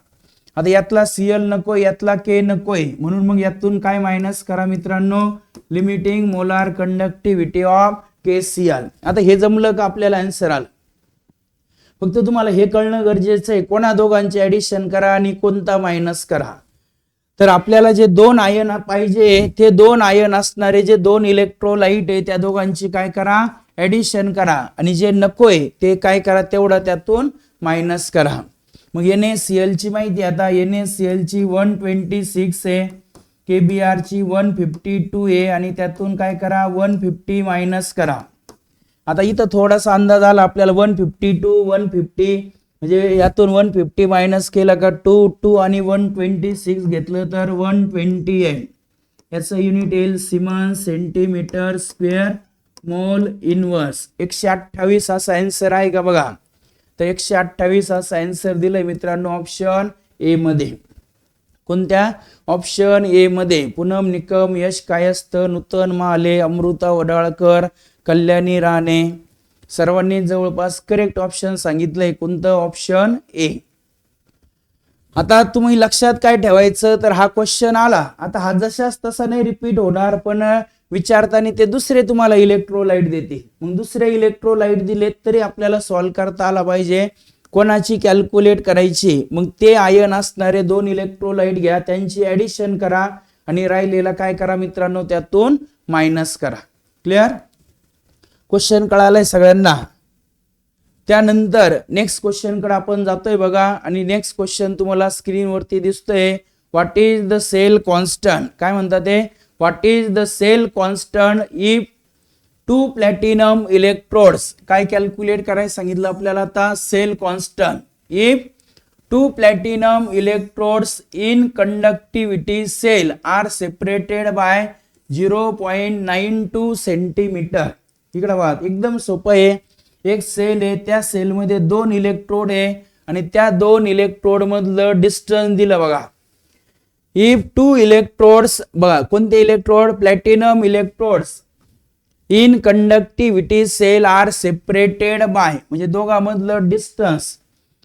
A: आता यातला Cl नको, यातला K नकोय, म्हणून मग यातून काय मायनस करा मित्रांनो, limiting molar conductivity of KCl. आता हे जमलं का आपल्याला आन्सर आलं. फक्त तुम्हाला हे कळणं गरजेचं आहे कोणा दोघांचे ऍडिशन करा आणि कोणता मायनस करा. तर आपल्याला जे दोन आयन पाहिजे ते दोन आयन असणारे जे दोन इलेक्ट्रोलाइट आहे त्या दोघांची काय करा, ऍडिशन करा, आणि जे नकोय ते काय करा, तेवढं त्यातून मायनस करा. मग NaCl ची माहिती, आता NaCl ची 126 आहे, KBr ची 152 आहे, आणि त्यातून काय करा 150 मायनस करा. आता इथं थोडासा अंदाज आला आपल्याला 152 150, म्हणजे यातून 150 मायनस केला का 2 आणि 126 घेतलं तर 120 आहे. याचं युनिट येईल siemens centimetre square mole inverse. 128 असा आन्सर आहे का बघा. तर 128 असा आन्सर दिलाय मित्रांनो ऑप्शन ए मध्ये. कोणत्या, ऑप्शन ए मध्ये. पूनम निकम, यश कायस्थ, नूतन महाले, अमृता वडाळकर, कल्याणी राणे, सर्वांनी जवळपास करेक्ट ऑप्शन सांगितलंय. कोणतं, ऑप्शन ए. आता तुम्ही लक्षात काय ठेवायचं, तर हा क्वेश्चन आला, आता हा जशाच तसा नाही रिपीट होणार, पण विचारताना ते दुसरे तुम्हाला इलेक्ट्रोलाइट देते. मग दुसरे इलेक्ट्रोलाइट दिलेत तरी आपल्याला सॉल्व्ह करता आला पाहिजे. कोणाची कॅल्क्युलेट करायची, मग ते आयन असणारे दोन इलेक्ट्रोलाइट घ्या, त्यांची ऍडिशन करा, आणि राहिलेला काय करा मित्रांनो, त्यातून मायनस करा. क्लिअर, क्वेश्चन कळालाय सगळ्यांना. त्यानंतर नेक्स्ट क्वेश्चन कडे आपण जातोय बघा, आणि नेक्स्ट क्वेश्चन तुम्हाला स्क्रीनवरती दिसतोय. What is the cell constant, काय म्हणतात ते, what is the cell constant if 2 platinum electrodes. काय कॅल्क्युलेट करायला सांगितलं आपल्याला आता, cell constant if 2 platinum electrodes in conductivity cell are separated by 0.92 centimetre. इकडे बघा, एकदम सोपं आहे. एक सेल आहे, त्या सेल मध्ये 2 इलेक्ट्रोड आहे, आणि त्या 2 इलेक्ट्रोड मधलं डिस्टन्स दिलं बघा. इफ 2 इलेक्ट्रोड्स, बघा कोणते electrode, platinum electrodes in conductivity cell are separated by, म्हणजे दोघांमधलं डिस्टन्स,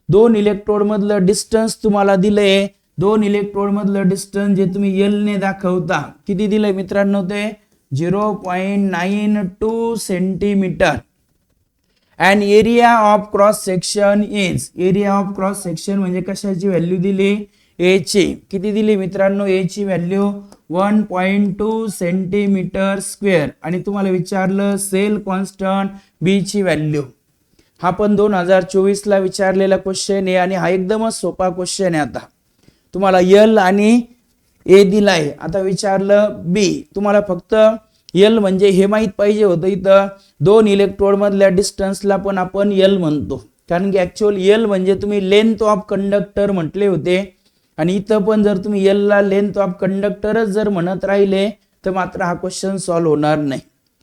A: 2 इलेक्ट्रोड मधलं डिस्टन्स तुम्हाला दिलंय. 2 इलेक्ट्रोड मधलं डिस्टन्स जे तुम्ही एल ने दाखवता, किती दिलंय मित्रांनो, ते 0.92 centimetre. And area of cross section is, area of cross section म्हणजे कशाची व्हॅल्यू दिली, ए ची. किती दिली मित्रांनो, ए ची व्हॅल्यू 1.2 सेंटीमीटर स्क्वेअर, आणि तुम्हाला विचारलं सेल कॉन्स्टंट बी ची व्हॅल्यू. हा पण 2024 ला विचारलेला क्वेश्चन आहे, आणि हा एकदमच सोपा क्वेश्चन आहे. आता तुम्हाला एल आणि ए दिलाय, आता विचारलं बी. तुम्हाला फक्त एल म्हणजे हे माहित पाहिजे होतं, इथं 2 इलेक्ट्रोड मधल्या डिस्टन्सला पण आपण एल म्हणतो, कारण की ऍक्च्युअल एल म्हणजे तुम्ही लेंथ ऑफ कंडक्टर म्हटले होते, आणि इथं पण जर तुम्ही एल ला लेंथ ऑफ कंडक्टरच जर म्हणत राहिले तर मात्र हा क्वेश्चन सॉल्व्ह होणार नाही.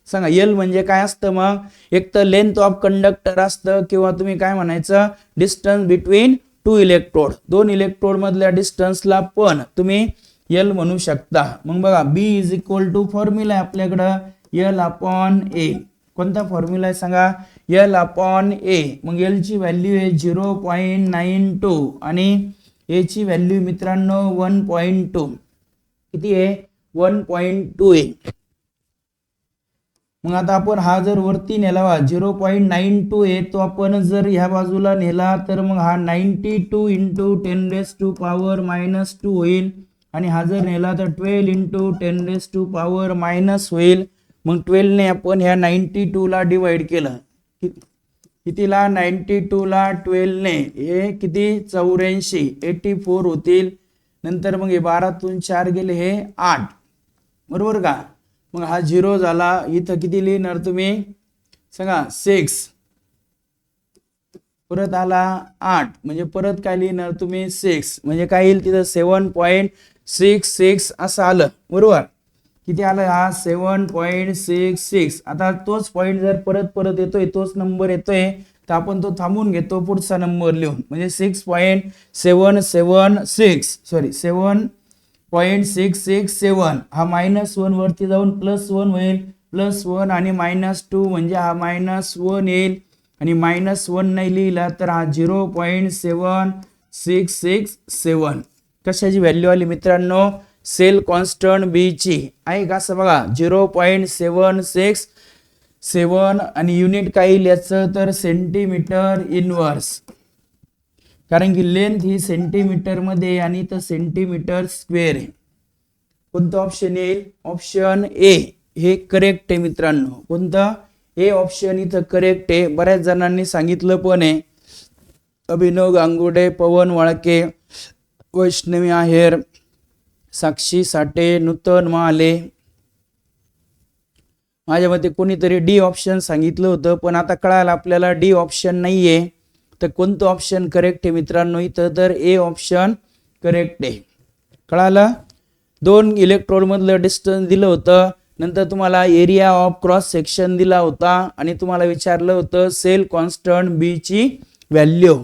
A: सांगा एल म्हणजे काय असतं, मग एक तर लेंथ ऑफ कंडक्टर असतं, किंवा तुम्ही काय म्हणायचं, डिस्टन्स बिटवीन 2 इलेक्ट्रोड. 2 इलेक्ट्रोड मधल्या डिस्टन्सला पण तुम्ही एल म्हणू शकता. मग बघा बी इज इक्वल टू फॉर्म्युला आहे आपल्याकडं, एल अपॉन ए. कोणता फॉर्म्युला आहे सांगा, एल अपॉन ए. मग एल ची व्हॅल्यू आहे 0.92, आणि ए ची व्हॅल्यू मित्रांनो 1.2. किती आहे, 1.2 आहे. मग आता आपण हा जर वरती नेला 0.92 आहे, तो आपण जर ह्या बाजूला नेला तर मग हा 92 इंटू 10 रेज टू पॉवर -2 होईल, आणि हा जर नेला तर 12 into 10 raise to power minus होईल. मग 12 ने आपण ह्या 92 ला डिवाइड केलं, कितीला, 92 ला 12 ने, हे किती 84, 84 होतील. नंतर मग हे 12तून 4 गेले, हे 8, बरोबर का. मग हा 0 झाला, इथं किती लिहिणार तुम्ही सांगा, 6. परत आला 8, म्हणजे परत काय लिहिणार तुम्ही 6, म्हणजे काय येईल तिथं 7.66 असं आलं, बरोबर. किती आलं, हा 7.66. आता तोच पॉइंट जर परत परत येतोय, तोच नंबर येतोय, तर आपण तो थांबून घेतो, पुढचा नंबर लिहून, म्हणजे 6.776, सॉरी 7.667. हा -1 वरती जाऊन +1 होईल, +1 आणि -2 म्हणजे हा -1 येईल. आणि -1 नाही लिहिला तर हा 0.7667 कशाची व्हॅल्यू आली मित्रांनो, सेल कॉन्स्टंट बी ची आहे का, असं बघा 0.767 आणि युनिट काय येईल याचं तर सेंटीमीटर इनवर्स, कारण की लेंथ ही सेंटीमीटर मध्ये आणि तर सेंटीमीटर स्क्वेअर आहे. कोणतं ऑप्शन येईल, ऑप्शन ए हे करेक्ट आहे मित्रांनो. कोणतं, ए ऑप्शन इथं करेक्ट आहे. बऱ्याच जणांनी सांगितलं पण आहे, अभिनव गांगुर्डे, पवन वाळके, वैष्णवी आहेर, साक्षी साठे, नूतन महाले. माझ्या मते कोणीतरी डी ऑप्शन सांगितलं होतं, पण आता कळालं आपल्याला डी ऑप्शन नाहीये. तर कोणतं ऑप्शन करेक्ट आहे मित्रांनो इथं तर ए ऑप्शन करेक्ट आहे. कळालं, 2 इलेक्ट्रोड मधलं डिस्टन्स दिलं होतं, नंतर तुम्हाला एरिया ऑफ क्रॉस सेक्शन दिला होता आणि तुम्हाला विचारलं होतं सेल कॉन्स्टंट बी ची व्हॅल्यू.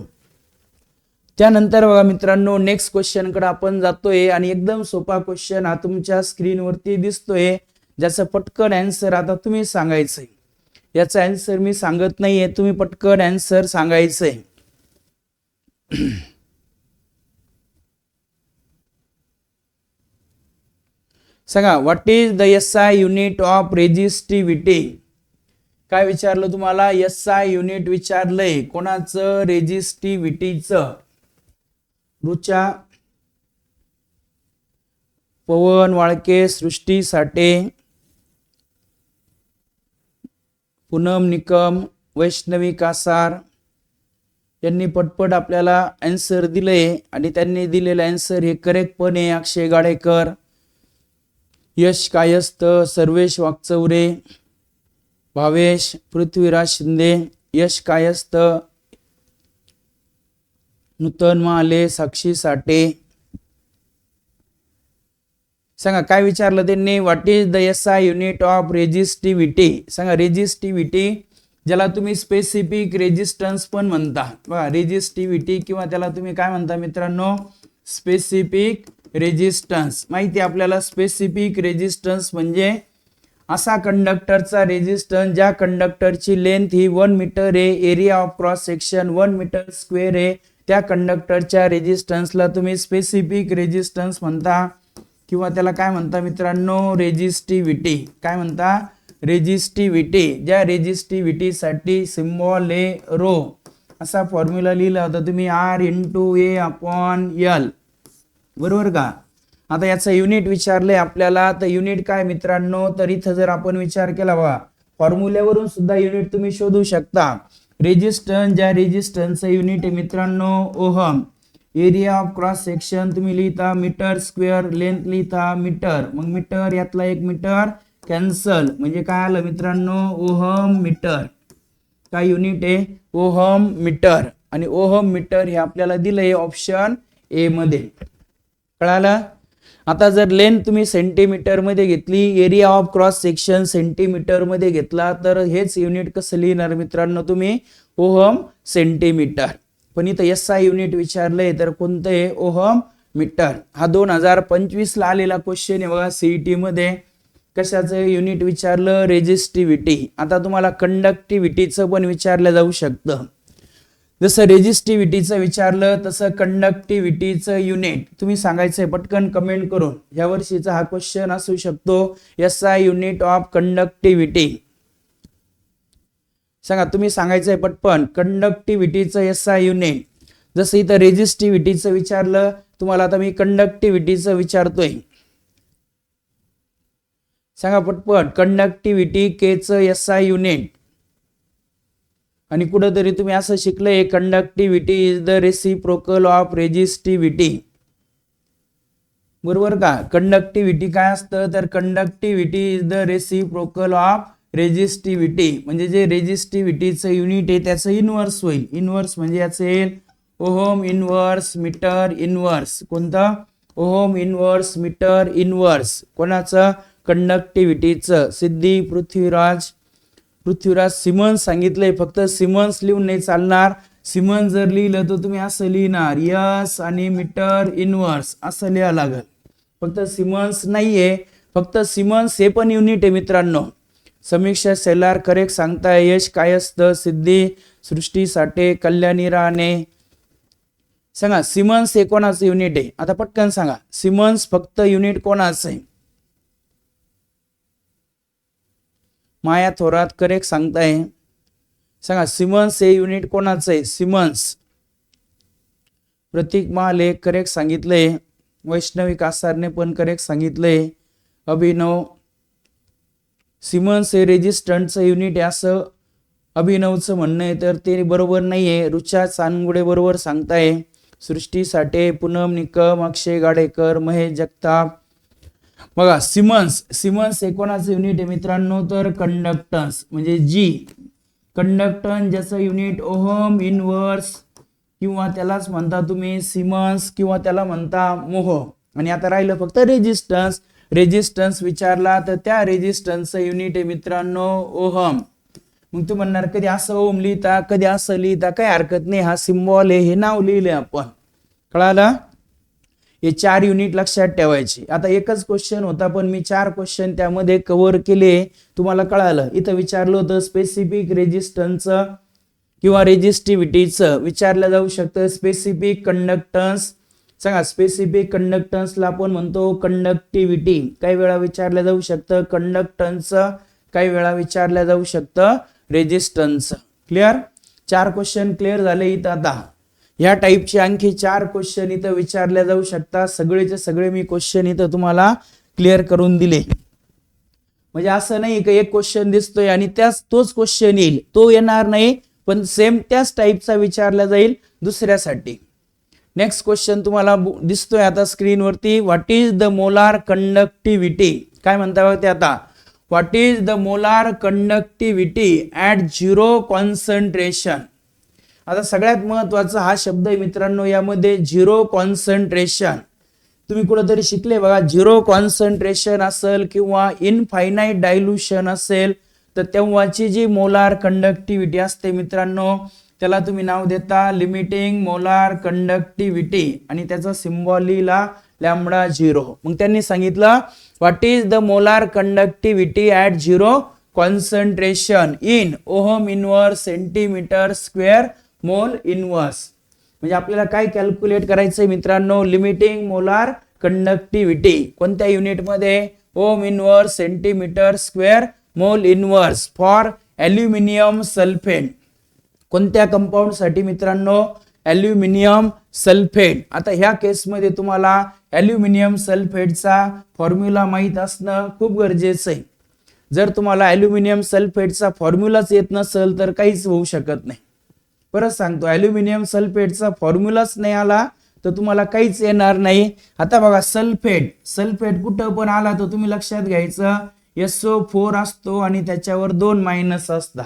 A: त्यानंतर बघा मित्रांनो नेक्स्ट क्वेश्चन कडे आपण जातोय आणि एकदम सोपा क्वेश्चन हा तुमच्या स्क्रीनवरती दिसतोय, ज्याचं पटकन आन्सर आता तुम्ही सांगायचंय. याचा आन्सर मी सांगत नाहीये, तुम्ही पटकन आन्सर सांगायचंय. सांगा, what is the SI unit of resistivity. काय विचारलं तुम्हाला, SI युनिट विचारलंय, कोणाचं, रेजिस्टिव्हिटीचं. रुचा, पवन वाळके, सृष्टी साठे, पूनम निकम, वैष्णवी कासार यांनी पटपट आपल्याला आन्सर दिले आणि त्यांनी दिलेलं आन्सर हे करेक्ट पण आहे. अक्षय गाडेकर, यश कायस्थ, सर्वेश वागचौरे, भावेश, पृथ्वीराज शिंदे, यश कायस्थ, नूतन महाले, साक्षी साठे. सांगा काय विचारलं त्यांनी, what is the SI unit of resistivity. सांगा, रेजिस्टिव्हिटी ज्याला तुम्ही स्पेसिफिक रेजिस्टन्स पण म्हणता बघा, रेजिस्टिव्हिटी किंवा त्याला तुम्ही काय म्हणता मित्रांनो, स्पेसिफिक रेजिस्टन्स. माहिती आपल्याला स्पेसिफिक रेजिस्टन्स म्हणजे असा कंडक्टरचा रेजिस्टन्स ज्या कंडक्टरची लेंथ ही 1 मीटर आहे, area of cross section 1 metre square आहे, त्या कंडक्टरच्या रेजिस्टन्सला तुम्ही स्पेसिफिक रेजिस्टन्स म्हणता किंवा त्याला काय म्हणता मित्रांनो, रेजिस्टिव्हिटी. काय म्हणता, रेजिस्टिव्हिटी. ज्या रेजिस्टिव्हिटीसाठी सिम्बॉल आहे रो, असा फॉर्म्युला लिहिला होता तुम्ही R×A/L, बरोबर का. आता याचा युनिट विचारलंय आपल्याला, तर युनिट काय मित्रांनो, तर इथं जर आपण विचार केला बघा, फॉर्म्युल्यावरून सुद्धा युनिट तुम्ही शोधू शकता. रेजिस्टन्स, ज्या रेजिस्टन्सचं युनिट आहे मित्रांनो ohm, area of cross section तुम्ही लिहिता मीटर स्क्वेअर, लेंथ लिहिता मीटर, मग मीटर यातला 1 मीटर कॅन्सल, म्हणजे काय आलं मित्रांनो, ओहम मीटर. काय युनिट आहे, ओहम मीटर. आणि ओहम मीटर हे आपल्याला दिलंय ऑप्शन ए मध्ये. कळालं. आता जर लेंथ तुम्ही सेंटीमीटर मध्ये घेतली, area of cross section centimetre मध्ये घेतला, तर हेच युनिट कसं लिहिणार मित्रांनो तुम्ही, ओहम सेंटीमीटर. पण इथं SI युनिट विचारलंय तर कोणतं आहे, ओहम मीटर. हा 2025 ला आलेला क्वेश्चन आहे बघा CET मध्ये. कशाचं युनिट विचारलं, रेजिस्टिव्हिटी. आता तुम्हाला कंडक्टिव्हिटीचं पण विचारलं जाऊ शकतं. जसं रेजिस्टिव्हिटीचं विचारलं तसं कंडक्टिव्हिटीचं युनिट तुम्ही सांगायचंय पटकन कमेंट करून. या वर्षीचा हा क्वेश्चन असू शकतो, SI युनिट ऑफ कंडक्टिव्हिटी. सांगा, तुम्ही सांगायचंय पटपन कंडक्टिव्हिटीचं SI युनिट. जसं इथं रेजिस्टिव्हिटीचं विचारलं तुम्हाला, आता मी कंडक्टिव्हिटीचं विचारतोय. सांगा पटपट, कंडक्टिव्हिटी केचं SI युनिट. आणि कुठेतरी तुम्ही असं शिकलंय, conductivity is the reciprocal of resistivity, बरोबर का. कंडक्टिव्हिटी काय असतं, तर conductivity is the reciprocal of resistivity. म्हणजे जे रेजिस्टिव्हिटीचं युनिट आहे त्याचं इनवर्स होईल. इनवर्स म्हणजे याचं येईल ओहम इनवर्स मीटर इनवर्स. कोणतं, ओहम इनवर्स मीटर इनवर्स. कोणाचं, कंडक्टिव्हिटीचं. सिद्धी, पृथ्वीराज सिमन्स सांगितलंय, फक्त सिमन्स लिहून नाही चालणार. सिमन्स जर लिहिलं तर तुम्ही असं लिहिणार, यस आणि मीटर इनवर्स असं लिहावं लागेल. फक्त सिमन्स नाहीये, फक्त सिमन्स हे पण युनिट आहे मित्रांनो. समीक्षा सेलार करेक्ट सांगताय, यश कायस्थ, सिद्धी सृष्टी साठे, कल्याणी राणे. सांगा सिमन्स हे कोणाचं युनिट आहे? आता पटकन सांगा, सिमन्स फक्त युनिट कोणाचं आहे? माया थोरात करेक्ट सांगताय. सांगा सिमन्स हे युनिट कोणाचं आहे? सिमन्स. प्रतीक महाले करेक्ट सांगितलंय. वैष्णवी कासारने पण करेक्ट सांगितलंय. अभिनव, सिमन्स हे रेजिस्टंटचं युनिट आहे असं अभिनवचं म्हणणं आहे, तर ते बरोबर नाहीये. रुचा चांदगुडे बरोबर सांगताय. सृष्टी साठे, पूनम निकम, अक्षय गाडेकर, महेश जगताप. बघा सिमन्स हे कोणाचं युनिट आहे मित्रांनो? तर कंडक्टन्स म्हणजे जी. कंडक्टन्स ज्याचं युनिट ओहम इनव्हर्स किंवा त्यालाच म्हणता तुम्ही सिमन्स किंवा त्याला म्हणता मोह. आणि आता राहिलं फक्त रेजिस्टन्स. रेजिस्टन्स विचारला तर त्या रेजिस्टन्सचं युनिट आहे मित्रांनो ओहम. मग तू म्हणणार कधी असं ओम लिहिता, कधी असं लिहिता, काही हरकत नाही. हा सिम्बॉल आहे, हे नाव लिहिले आपण. कळालं? हे 4 युनिट लक्षात ठेवायचे. आता एकच क्वेश्चन होता पण मी 4 क्वेश्चन त्यामध्ये कव्हर केले. तुम्हाला कळालं? इथं विचारलं होतं स्पेसिफिक रेजिस्टन्सचं किंवा रेजिस्टिव्हिटीचं विचारलं जाऊ शकतं. Specific conductance. सांगा स्पेसिफिक कंडक्टन्सला आपण म्हणतो कंडक्टिव्हिटी. काही वेळा विचारलं जाऊ शकतं कंडक्टन्सचं, काही वेळा विचारलं जाऊ शकतं रेजिस्टन्सचं. क्लिअर? 4 क्वेश्चन क्लिअर झाले इथं. आता या टाईपचे आणखी 4 क्वेश्चन इथं विचारले जाऊ शकतात. सगळेचे सगळे मी क्वेश्चन इथं तुम्हाला क्लिअर करून दिले. म्हणजे असं नाही की एक क्वेश्चन दिसतोय आणि तोच क्वेश्चन येईल, तो येणार नाही, पण सेम त्याच टाईपचा विचारला जाईल दुसऱ्यासाठी. नेक्स्ट क्वेश्चन तुम्हाला दिसतोय आता स्क्रीनवरती. What is the molar conductivity? काय म्हणता बघा ते आता. What is the molar conductivity at 0 concentration? आता सगळ्यात महत्वाचा हा शब्द आहे मित्रांनो यामध्ये, 0 कॉन्सन्ट्रेशन. तुम्ही कुठेतरी शिकले बघा, 0 कॉन्सन्ट्रेशन असेल किंवा इनफायनाईट डायल्युशन असेल तर तेव्हाची जी मोलार कंडक्टिव्हिटी असते मित्रांनो त्याला तुम्ही नाव देता लिमिटिंग मोलार कंडक्टिव्हिटी आणि त्याचा सिम्बॉल लिहिला λ0. मग त्यांनी सांगितलं what is the molar conductivity at 0 concentration in ohm inverse centimetre square मोल इनव्हर्स. म्हणजे आपल्याला काय कॅल्क्युलेट करायचंय मित्रांनो? लिमिटिंग मोलार कंडक्टिव्हिटी कोणत्या युनिटमध्ये? ओहम इनव्हर्स सेंटीमीटर स्क्वेअर मोल इनव्हर्स फॉर ॲल्युमिनियम सल्फेट. कोणत्या कंपाऊंड साठी मित्रांनो? Aluminium sulphate. आता ह्या केसमध्ये तुम्हाला ॲल्युमिनियम सल्फेटचा फॉर्म्युला माहीत असणं खूप गरजेचं आहे. जर तुम्हाला ॲल्युमिनियम सल्फेटचा फॉर्म्युलाच येत नसेल तर काहीच होऊ शकत नाही. परत सांगतो, ॲल्युमिनियम सल्फेटचा फॉर्म्युलाच नाही आला तर तुम्हाला काहीच येणार नाही. आता बघा सल्फेट कुठं पण आला तर तुम्ही लक्षात घ्यायचं SO4 असतो आणि त्याच्यावर 2 मायनस असतात.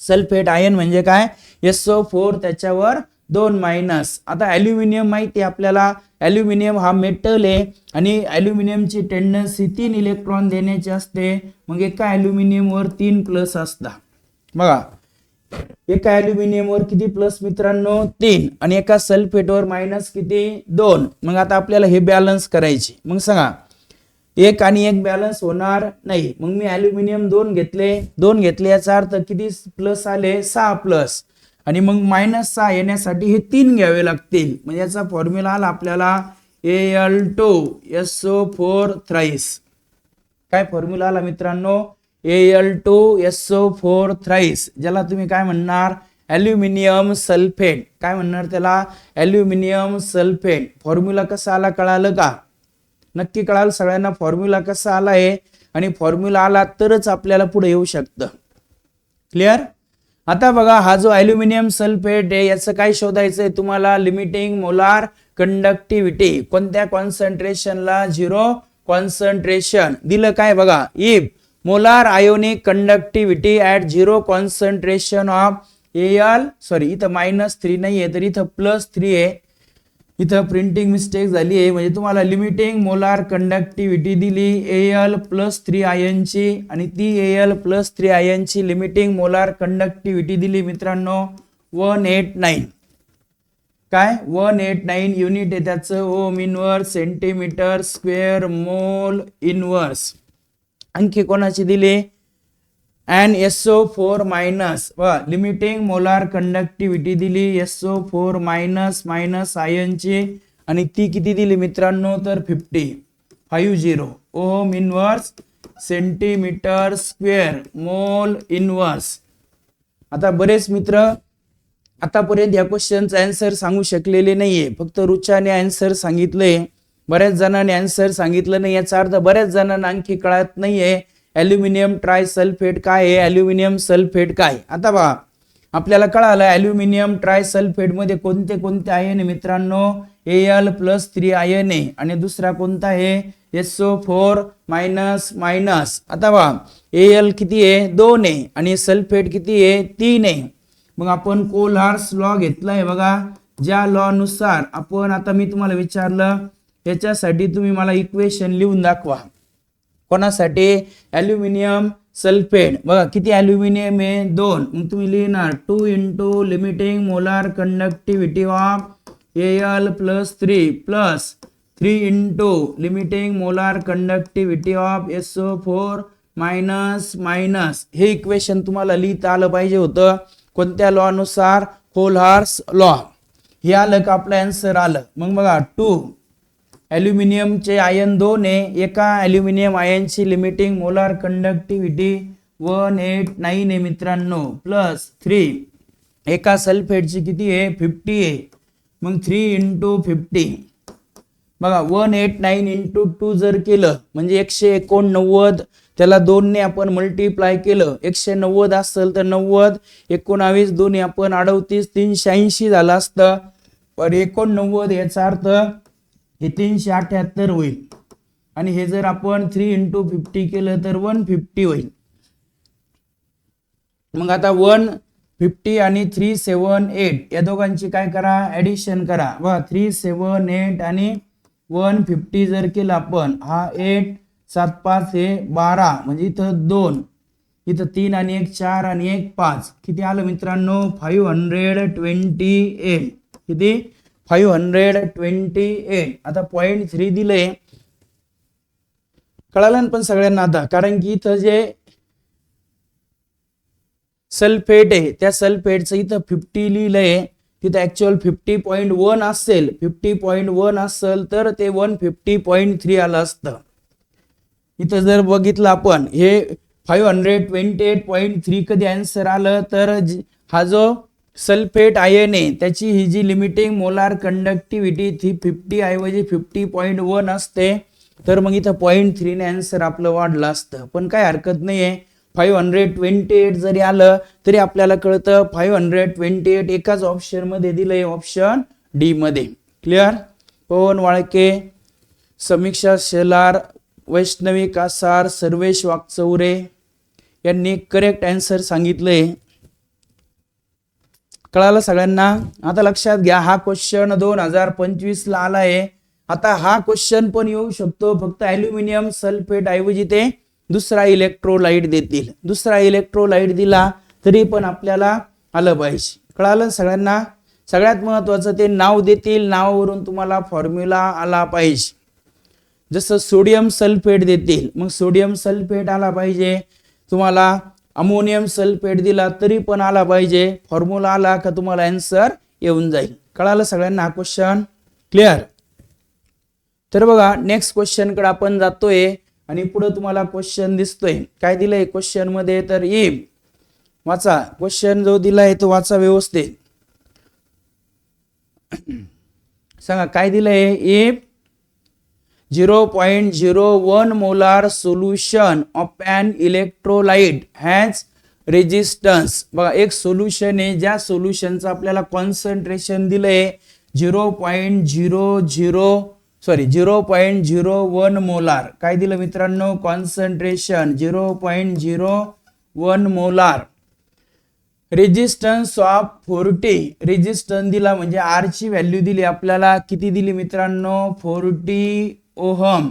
A: सल्फेट आयन म्हणजे काय? SO4 त्याच्यावर 2 मायनस. आता ॲल्युमिनियम माहिती आपल्याला, ॲल्युमिनियम हा मेटल आहे आणि ॲल्युमिनियमची टेंडन्सी 3 इलेक्ट्रॉन देण्याची असते. मग एका ॲल्युमिनियमवर 3 प्लस असतात. बघा एका ॲल्युमिनियमवर किती प्लस मित्रांनो? 3 आणि एका सल्फेटवर मायनस किती? 2. मग आता आपल्याला हे बॅलन्स करायचे. मग सांगा 1 आणि 1 बॅलन्स होणार नाही. मग मी ॲल्युमिनियम 2 घेतले याचा अर्थ किती प्लस आले? 6 प्लस. आणि मग -6 येण्यासाठी हे 3 घ्यावे लागतील. म्हणजे याचा फॉर्म्युला आला आपल्याला Al2SO4 थ्राईस. काय फॉर्म्युला आला मित्रांनो? Al2SO4 थ्राईस, ज्याला तुम्ही काय म्हणणार? Aluminium sulphate. काय म्हणणार त्याला? Aluminium sulphate. फॉर्म्युला कसा आला कळालं का? नक्की कळाल सगळ्यांना फॉर्म्युला कसा आला आहे, आणि फॉर्म्युला आला तरच आपल्याला पुढे येऊ शकतं. क्लिअर? आता बघा हा जो ॲल्युमिनियम सल्फेट आहे याचं काय शोधायचंय तुम्हाला? Limiting molar conductivity. कोणत्या कॉन्सन्ट्रेशनला? 0 कॉन्सन्ट्रेशन. दिलं काय बघा? If molar ionic conductivity at 0 concentration of Al, sorry इथं -3 नाही आहे तर इथं +3 आहे. इथं प्रिंटिंग मिस्टेक झाली आहे. म्हणजे तुम्हाला लिमिटिंग मोलार कंडक्टिव्हिटी दिली Al+3 आयनची आणि ती Al+3 आयनची लिमिटिंग मोलार कंडक्टिव्हिटी दिली मित्रांनो 189. काय? 189 युनिट आहे त्याचं ओहम इनव्हर्स सेंटीमीटर स्क्वेअर मोल इनव्हर्स. आणखी कोणाची दिली? And SO4 minus, limiting molar conductivity दिली SO4 मायनस मायनस आयनची, आणि ती किती दिली मित्रांनो तर 50 ohm inverse centimetre square mole inverse. आता बरेच मित्र आतापर्यंत या क्वेश्चनचा आन्सर सांगू शकलेले नाहीये, फक्त रुचाने आन्सर सांगितले, बऱ्याच जणांनी आन्सर सांगितलं नाही. याचा अर्थ बऱ्याच जणांना आणखी कळत नाहीये ॲल्युमिनियम ट्रायसल्फेट काय आहे, ॲल्युमिनियम सल्फेट काय. आता पहा आपल्याला कळालं ॲल्युमिनियम ट्रायसल्फेट मध्ये कोणते कोणते आयन आहे मित्रांनो, Al+3 आयन आहे, आणि दुसरा कोणता आहे SO4 मायनस मायनस. आता पहा Al किती आहे 2 आहे, आणि सल्फेट किती आहे 3 आहे. मग आपण कोल्हार्स लॉ घेतलाय बघा, ज्या लॉ नुसार आपण, आता मी तुम्हाला विचारलं याच्यासाठी तुम्ही मला इक्वेशन लिहून दाखवा. कोणासाठी ॲल्युमिनियम सल्फेट, बघा किती ॲल्युमिनियम आहे 2, मग तुम्ही लिहिणार 2 into limiting molar conductivity of Al+3 plus 3 into limiting molar conductivity of SO4 minus minus. हे इक्वेशन तुम्हाला लिहिता आलं पाहिजे होतं. कोणत्या लॉ नुसार, कोल्हार्स लॉ. हे आलं का आपलं आन्सर आलं. मग बघा 2 ॲल्युमिनियमचे आयन 2 आहे, एका ॲल्युमिनियम आयनची लिमिटिंग मोलार कंडक्टिव्हिटी 189 आहे मित्रांनो, प्लस 3 एका सल्फेटची किती आहे 50 आहे. मग 3 इंटू 50, बघा 189 इंटू 2 जर केलं म्हणजे 189, त्याला 2 ने आपण मल्टिप्लाय केलं, 190 असेल तर 90, 19 दोन्ही आपण 38, 380 झालं असतं. पण 89 याचा अर्थ हे 378 होईल, आणि हे जर आपण 3 इंटू 50 केलं तर 150 होईल. मग आता 150 आणि 378 या दोघांची काय करा ऍडिशन करा. बघा 378 आणि 150 जर केलं आपण, हा 8 7 5 हे 12, म्हणजे इथं 2, इथं 3 आणि 1 4 आणि 1 5, किती आलं मित्रांनो 528. किती 528. आता 0.3 दिले, कळालं पण सगळ्यांना आता, कारण की इथं जे सल्फेट आहे त्या सल्फेटचं इथं 50 लिहिलंय, तिथं ऍक्च्युअल 50.1 असेल, 50.1 असेल तर ते 150.3 आलं असतं. इथं जर बघितलं आपण हे 528.3 कधी आन्सर आलं तर हा जो सल्फेट आयन आहे त्याची ही जी लिमिटिंग मोलार कंडक्टिव्हिटी ती 50 ऐवजी 50.1 असते, तर मग इथं 0.3 ने आन्सर आपलं वाढलं असतं. पण काय हरकत नाहीये, 528 जरी आलं तरी आपल्याला कळतं 528 एकाच ऑप्शन मध्ये दिलंय, ऑप्शन डी मध्ये. क्लिअर. पवन वाळके, समीक्षा शेलार, वैष्णवी कासार, सर्वेश वाकचौरे यांनी करेक्ट आन्सर सांगितलंय. कळालं सगळ्यांना. आता लक्षात घ्या, हा क्वेश्चन 2025 ला आलाय. आता हा क्वेश्चन पण येऊ शकतो, फक्त ॲल्युमिनियम सल्फेट ऐवजी ते दुसरा इलेक्ट्रोलाइट देतील. दुसरा इलेक्ट्रोलाइट दिला तरी पण आपल्याला आलं पाहिजे. कळालं सगळ्यांना. सगळ्यात महत्वाचं ते नाव देतील, नावावरून तुम्हाला फॉर्म्युला आला पाहिजे. जसं सोडियम सल्फेट देतील, मग सोडियम सल्फेट आला पाहिजे. तुम्हाला अमोनियम सल्फेट दिला तरी पण आला पाहिजे. फॉर्म्युला आला का तुम्हाला आन्सर येऊन जाईल. कळालं सगळ्यांना हा क्वेश्चन. क्लिअर. तर बघा नेक्स्ट क्वेश्चन कडे आपण जातोय, आणि पुढे तुम्हाला क्वेश्चन दिसतोय. काय दिलंय क्वेश्चन मध्ये तर इफ, वाचा क्वेश्चन जो दिलाय तो वाचा व्यवस्थित. सांगा काय दिलंय. If 0.01 molar solution of an electrolyte has resistance. बघा एक सोल्युशन आहे, ज्या सोल्युशनचं आपल्याला कॉन्सन्ट्रेशन दिलंय 0.01 मोलार. काय दिलं मित्रांनो concentration 0.01 molar. Resistance of 40, resistance दिला म्हणजे आर ची व्हॅल्यू दिली आपल्याला, किती दिली मित्रांनो 40 ohm.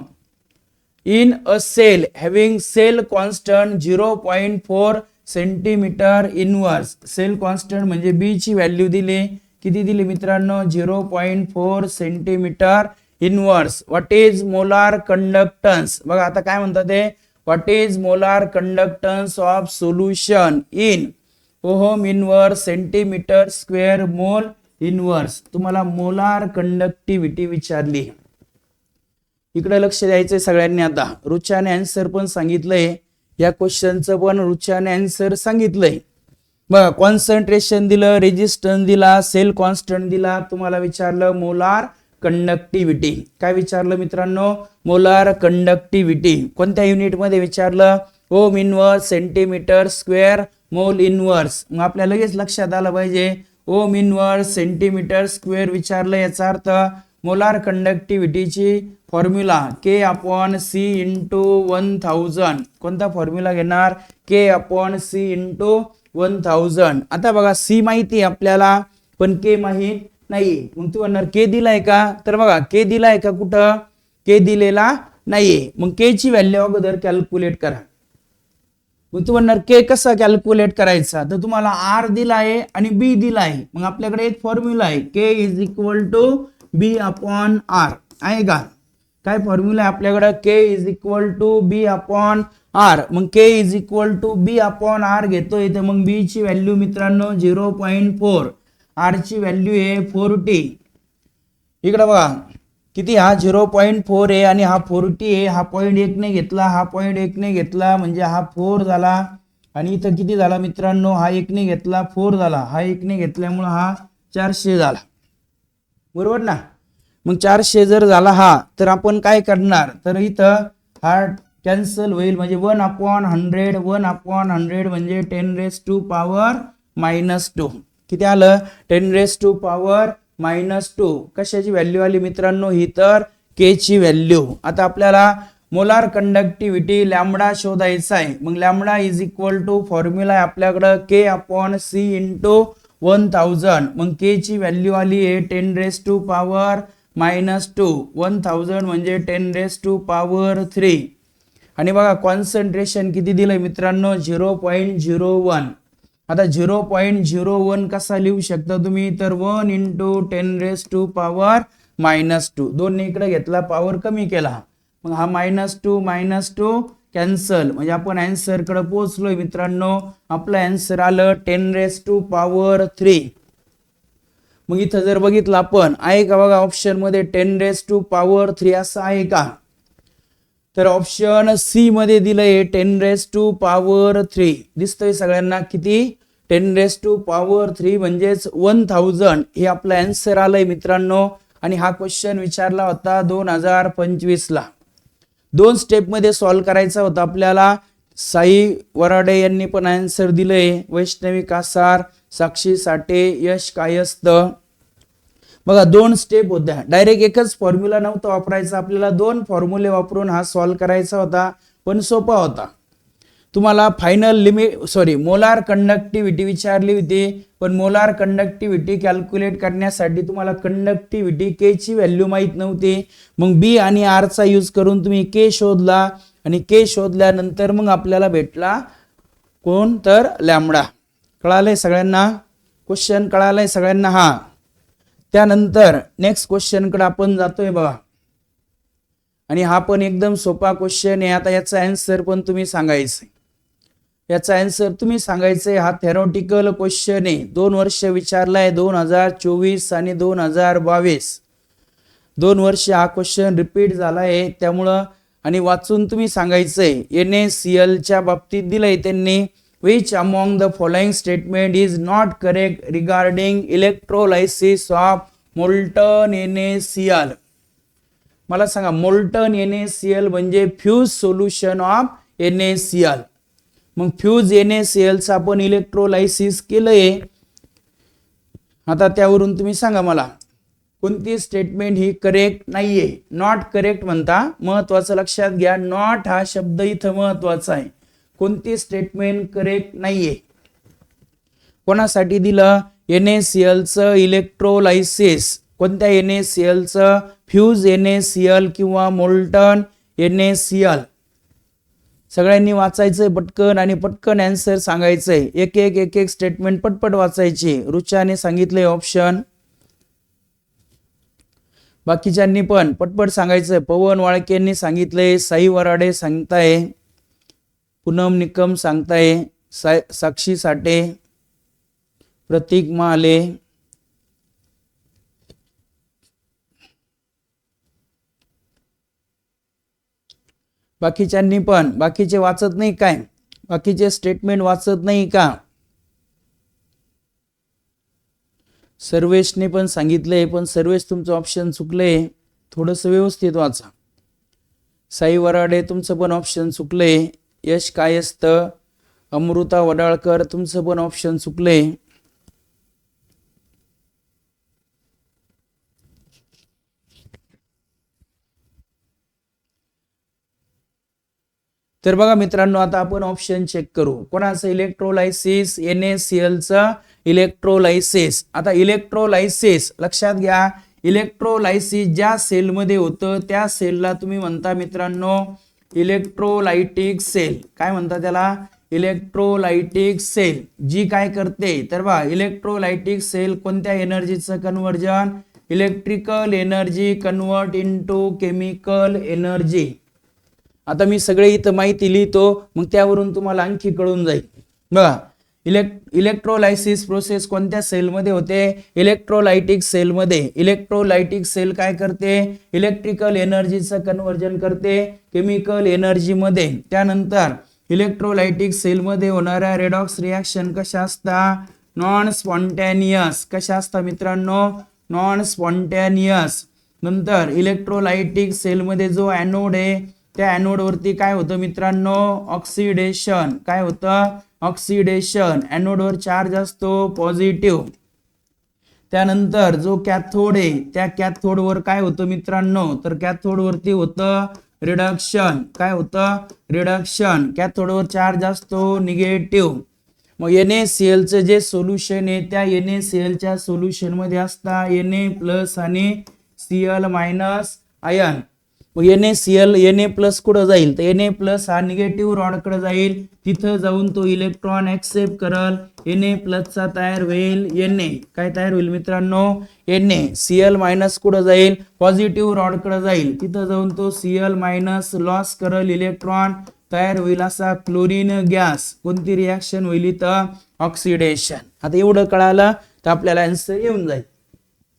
A: In a cell having cell constant 0.4 centimetre inverse. Cell constant म्हणजे बी ची व्हॅल्यू दिली, किती दिली मित्रांनो 0.4 centimetre inverse. What is molar conductance. बघा आता काय म्हणतात ते, what is molar conductance of solution in ohm inverse centimetre square mole inverse. तुम्हाला मोलार कंडक्टिव्हिटी विचारली. इकडे लक्ष द्यायचंय सगळ्यांनी. आता रुचाने आन्सर पण सांगितलंय, या क्वेश्चनचं पण रुचाने आन्सर सांगितलंय. बघा, कॉन्सन्ट्रेशन दिलं, रेजिस्टन्स दिला, सेल कॉन्स्टंट दिला. तुम्हाला विचारलं मोलार कंडक्टिव्हिटी. काय विचारलं मित्रांनो? Molar conductivity. कोणत्या युनिट मध्ये विचारलं? ओम inverse centimetre square mole inverse. मग आपल्याला लगेच लक्षात आलं पाहिजे ओम इनवर्स सेंटीमीटर स्क्वेअर विचारलं, याचा अर्थ मोलार कंडक्टिव्हिटीची फॉर्म्युला K/C इंटू 1000. कोणता फॉर्म्युला घेणार? K/C into 1000. आता बघा, C माहिती आपल्याला पण K माहित नाही. मग तू म्हणणार K दिलाय का? तर बघा, K दिलाय का? कुठं K दिलेला नाहीये. मग K ची व्हॅल्यू अगोदर कॅल्क्युलेट करा. मग तू म्हणणार K कसा कॅल्क्युलेट करायचा? तर तुम्हाला R दिलाय आणि B दिलाय. मग आपल्याकडे एक फॉर्म्युला आहे K is equal to B/R आहे का? काय फॉर्म्युला आहे आपल्याकडे? K is equal to B/R. मग K is equal to B/R घेतोय, तर मग B ची व्हॅल्यू मित्रांनो 0.4, R ची व्हॅल्यू आहे 40. इकडे बघा किती, हा 0.4 आहे आणि हा 40 आहे. हा पॉईंट 1 ने घेतला, हा पॉईंट 1 ने घेतला, म्हणजे हा 4 झाला. आणि इथं किती झाला मित्रांनो? हा 1 ने घेतला 4 झाला, हा 1 ने घेतल्यामुळे हा 400 झाला. बरोबर ना? मग 400 जर झाला हा, तर आपण काय करणार? तर इथं हा कॅन्सल होईल, म्हणजे 1/100. 1/100 म्हणजे 10⁻⁻². किती आलं? 10⁻⁻². कशाची व्हॅल्यू आली मित्रांनो? ही तर K ची व्हॅल्यू. आता आपल्याला मोलार कंडक्टिव्हिटी लॅम्बडा शोधायचा आहे. मग lambda is equal to formula आहे आपल्याकडं K/C इंटू 1000. मग K ची व्हॅल्यू आली आहे 10⁻⁻². 1000 म्हणजे 10⁻³ आणि बघा कॉन्सन्ट्रेशन किती दिलंय मित्रांनो? 0.01. आता 0.01 कसा लिहू शकता तुम्ही? तर 1 इंटू 10⁻². दोन्ही इकडे घेतला, पॉवर कमी केला, मग हा -2 कॅन्सल, म्हणजे आपण आन्सर कडे पोहोचलोय मित्रांनो. आपलं आन्सर आलं 10⁻³ मग इथं जर बघितलं आपण, आहे का बघा ऑप्शन मध्ये 10⁻³ असं आहे का? तर ऑप्शन सी मध्ये दिलंय 10⁻³ दिसतोय सगळ्यांना. किती? 10⁻³ म्हणजेच 1000. हे आपलं आन्सर आलंय मित्रांनो. आणि हा क्वेश्चन विचारला होता 2025 ला. 2 स्टेप मध्ये सॉल्व्ह करायचा होता आपल्याला. साई वराडे यांनी पण आन्सर दिलंय, वैष्णवी कासार, साक्षी साठे, यश कायस्थ. बघा 2 स्टेप होत्या, डायरेक्ट एकच फॉर्म्युला नव्हता वापरायचा आपल्याला. 2 फॉर्म्युले वापरून हा सॉल्व्ह करायचा होता, पण सोपा होता. तुम्हाला फायनल मोलार कंडक्टिव्हिटी विचारली होती, पण मोलार कंडक्टिव्हिटी कॅल्क्युलेट करण्यासाठी तुम्हाला कंडक्टिव्हिटी K ची व्हॅल्यू माहित नव्हती. मग B आणि R चा यूज करून तुम्ही K शोधला, आणि K शोधल्यानंतर मग आपल्याला भेटला कोण? तर लॅम्बडा. कळालंय सगळ्यांना? क्वेश्चन कळालंय सगळ्यांना? हा. त्यानंतर नेक्स्ट क्वेश्चन कडे आपण जातोय बघा, आणि हा पण एकदम सोपा क्वेश्चन आहे. आता याचा आन्सर पण तुम्ही सांगायचं. याचा आन्सर तुम्ही सांगायचंय. हा थेरॉटिकल क्वेश्चन आहे, 2 वर्ष विचारलाय, 2024 आणि 2022. 2 वर्ष हा क्वेश्चन रिपीट झालाय, त्यामुळं. आणि वाचून तुम्ही सांगायचंय. NaCl च्या बाबतीत दिलंय त्यांनी, which among the following statement is not correct regarding electrolysis of molten NaCl. मला सांगा, मोल्टन NaCl म्हणजे फ्यूज सोल्युशन ऑफ NaCl. मग फ्यूज NaCl चा आपण इलेक्ट्रोलायसिस केलंय. आता त्यावरून तुम्ही सांगा मला कोणती स्टेटमेंट ही करेक्ट नाहीये. नॉट करेक्ट म्हणता, महत्वाचं लक्षात घ्या, नॉट हा शब्द इथं महत्वाचा आहे. कोणती स्टेटमेंट करेक्ट नाहीये? कोणासाठी दिलं? NaCl चं इलेक्ट्रोलायसिस. कोणत्या NaCl चं? फ्यूज NaCl किंवा मोल्टन NaCl. सगळ्यांनी वाचायचंय पटकन आणि पटकन आन्सर सांगायचंय. एक एक स्टेटमेंट पटपट वाचायची. रुचाने सांगितले ऑप्शन, बाकीच्यांनी पण पटपट सांगायचंय. पवन वाळकेंनी सांगितलंय, साई वराडे सांगताय, पूनम निकम सांगताय, साक्षी साठे, प्रतीक माले, बाकीच्यांनी पण, बाकीचे वाचत नाही काय, बाकीचे स्टेटमेंट वाचत नाही का? सर्वेशने पण सांगितलंय, पण सर्वेश तुमचं ऑप्शन चुकलंय, थोडस व्यवस्थित वाचा. साई वराडे तुमचं पण ऑप्शन चुकलंय. यश कायस्थ, अमृता वडाळकर तुमचं पण ऑप्शन चुकलंय. तर बघा मित्रांनो, आता आपण ऑप्शन चेक करू. कोणाचं इलेक्ट्रोलायसिस, NaCl चं इलेक्ट्रोलायसिस. आता इलेक्ट्रोलायसिस लक्षात घ्या, इलेक्ट्रोलायसिस ज्या सेल मध्ये होतं त्या सेलला तुम्ही म्हणता मित्रांनो इलेक्ट्रोलायटिक सेल. काय म्हणता त्याला? Electrolytic sale. जी काय करते तर बघा, इलेक्ट्रोलायटिक सेल कोणत्या एनर्जीचं conversion? Electrical energy convert into chemical energy. आता मी सगळे इथं माहिती लिहितो, मग त्यावरून तुम्हाला आणखी कळून जाईल. बघा, इलेक्ट्रोलायसिस प्रोसेस कोणत्या सेलमध्ये होते? इलेक्ट्रोलायटिक सेलमध्ये. इलेक्ट्रोलायटिक सेल काय करते? इलेक्ट्रिकल एनर्जीचं कन्वर्जन करते केमिकल एनर्जीमध्ये. त्यानंतर इलेक्ट्रोलायटिक सेलमध्ये होणाऱ्या रेडॉक्स रिॲक्शन कशा असतात? Non spontaneous. कशा असतात मित्रांनो? Non spontaneous. नंतर इलेक्ट्रोलायटिक सेलमध्ये जो ॲनोड आहे त्या ॲनोड वरती काय होतं मित्रांनो? ऑक्सिडेशन. काय होतं? ऑक्सिडेशन. ॲनोड वर चार्ज असतो पॉझिटिव्ह. त्यानंतर जो कॅथोड आहे त्या कॅथोड वर काय होतं मित्रांनो? तर कॅथोड वरती होतं रिडक्शन. काय होतं? रिडक्शन. कॅथोड वर चार्ज असतो निगेटिव्ह. मग NaCl चं जे सोल्युशन आहे त्या NaCl च्या सोल्युशन मध्ये असता Na+ आणि Cl- आयन. मग NaCl Na+ कुठं जाईल? तर Na+ हा निगेटिव्ह रॉडकडे जाईल. तिथं जाऊन तो इलेक्ट्रॉन ऍक्सेप्ट करल. Na+ चा तयार होईल Na. काय तयार होईल मित्रांनो? Na. Cl- कुठं जाईल? पॉझिटिव्ह रॉडकडे जाईल. तिथं जाऊन तो Cl- लॉस करल इलेक्ट्रॉन. तयार होईल असा क्लोरीन गॅस. कोणती रिॲक्शन होईल इथं? ऑक्सिडेशन. आता एवढं कळालं तर आपल्याला आन्सर येऊन जाईल.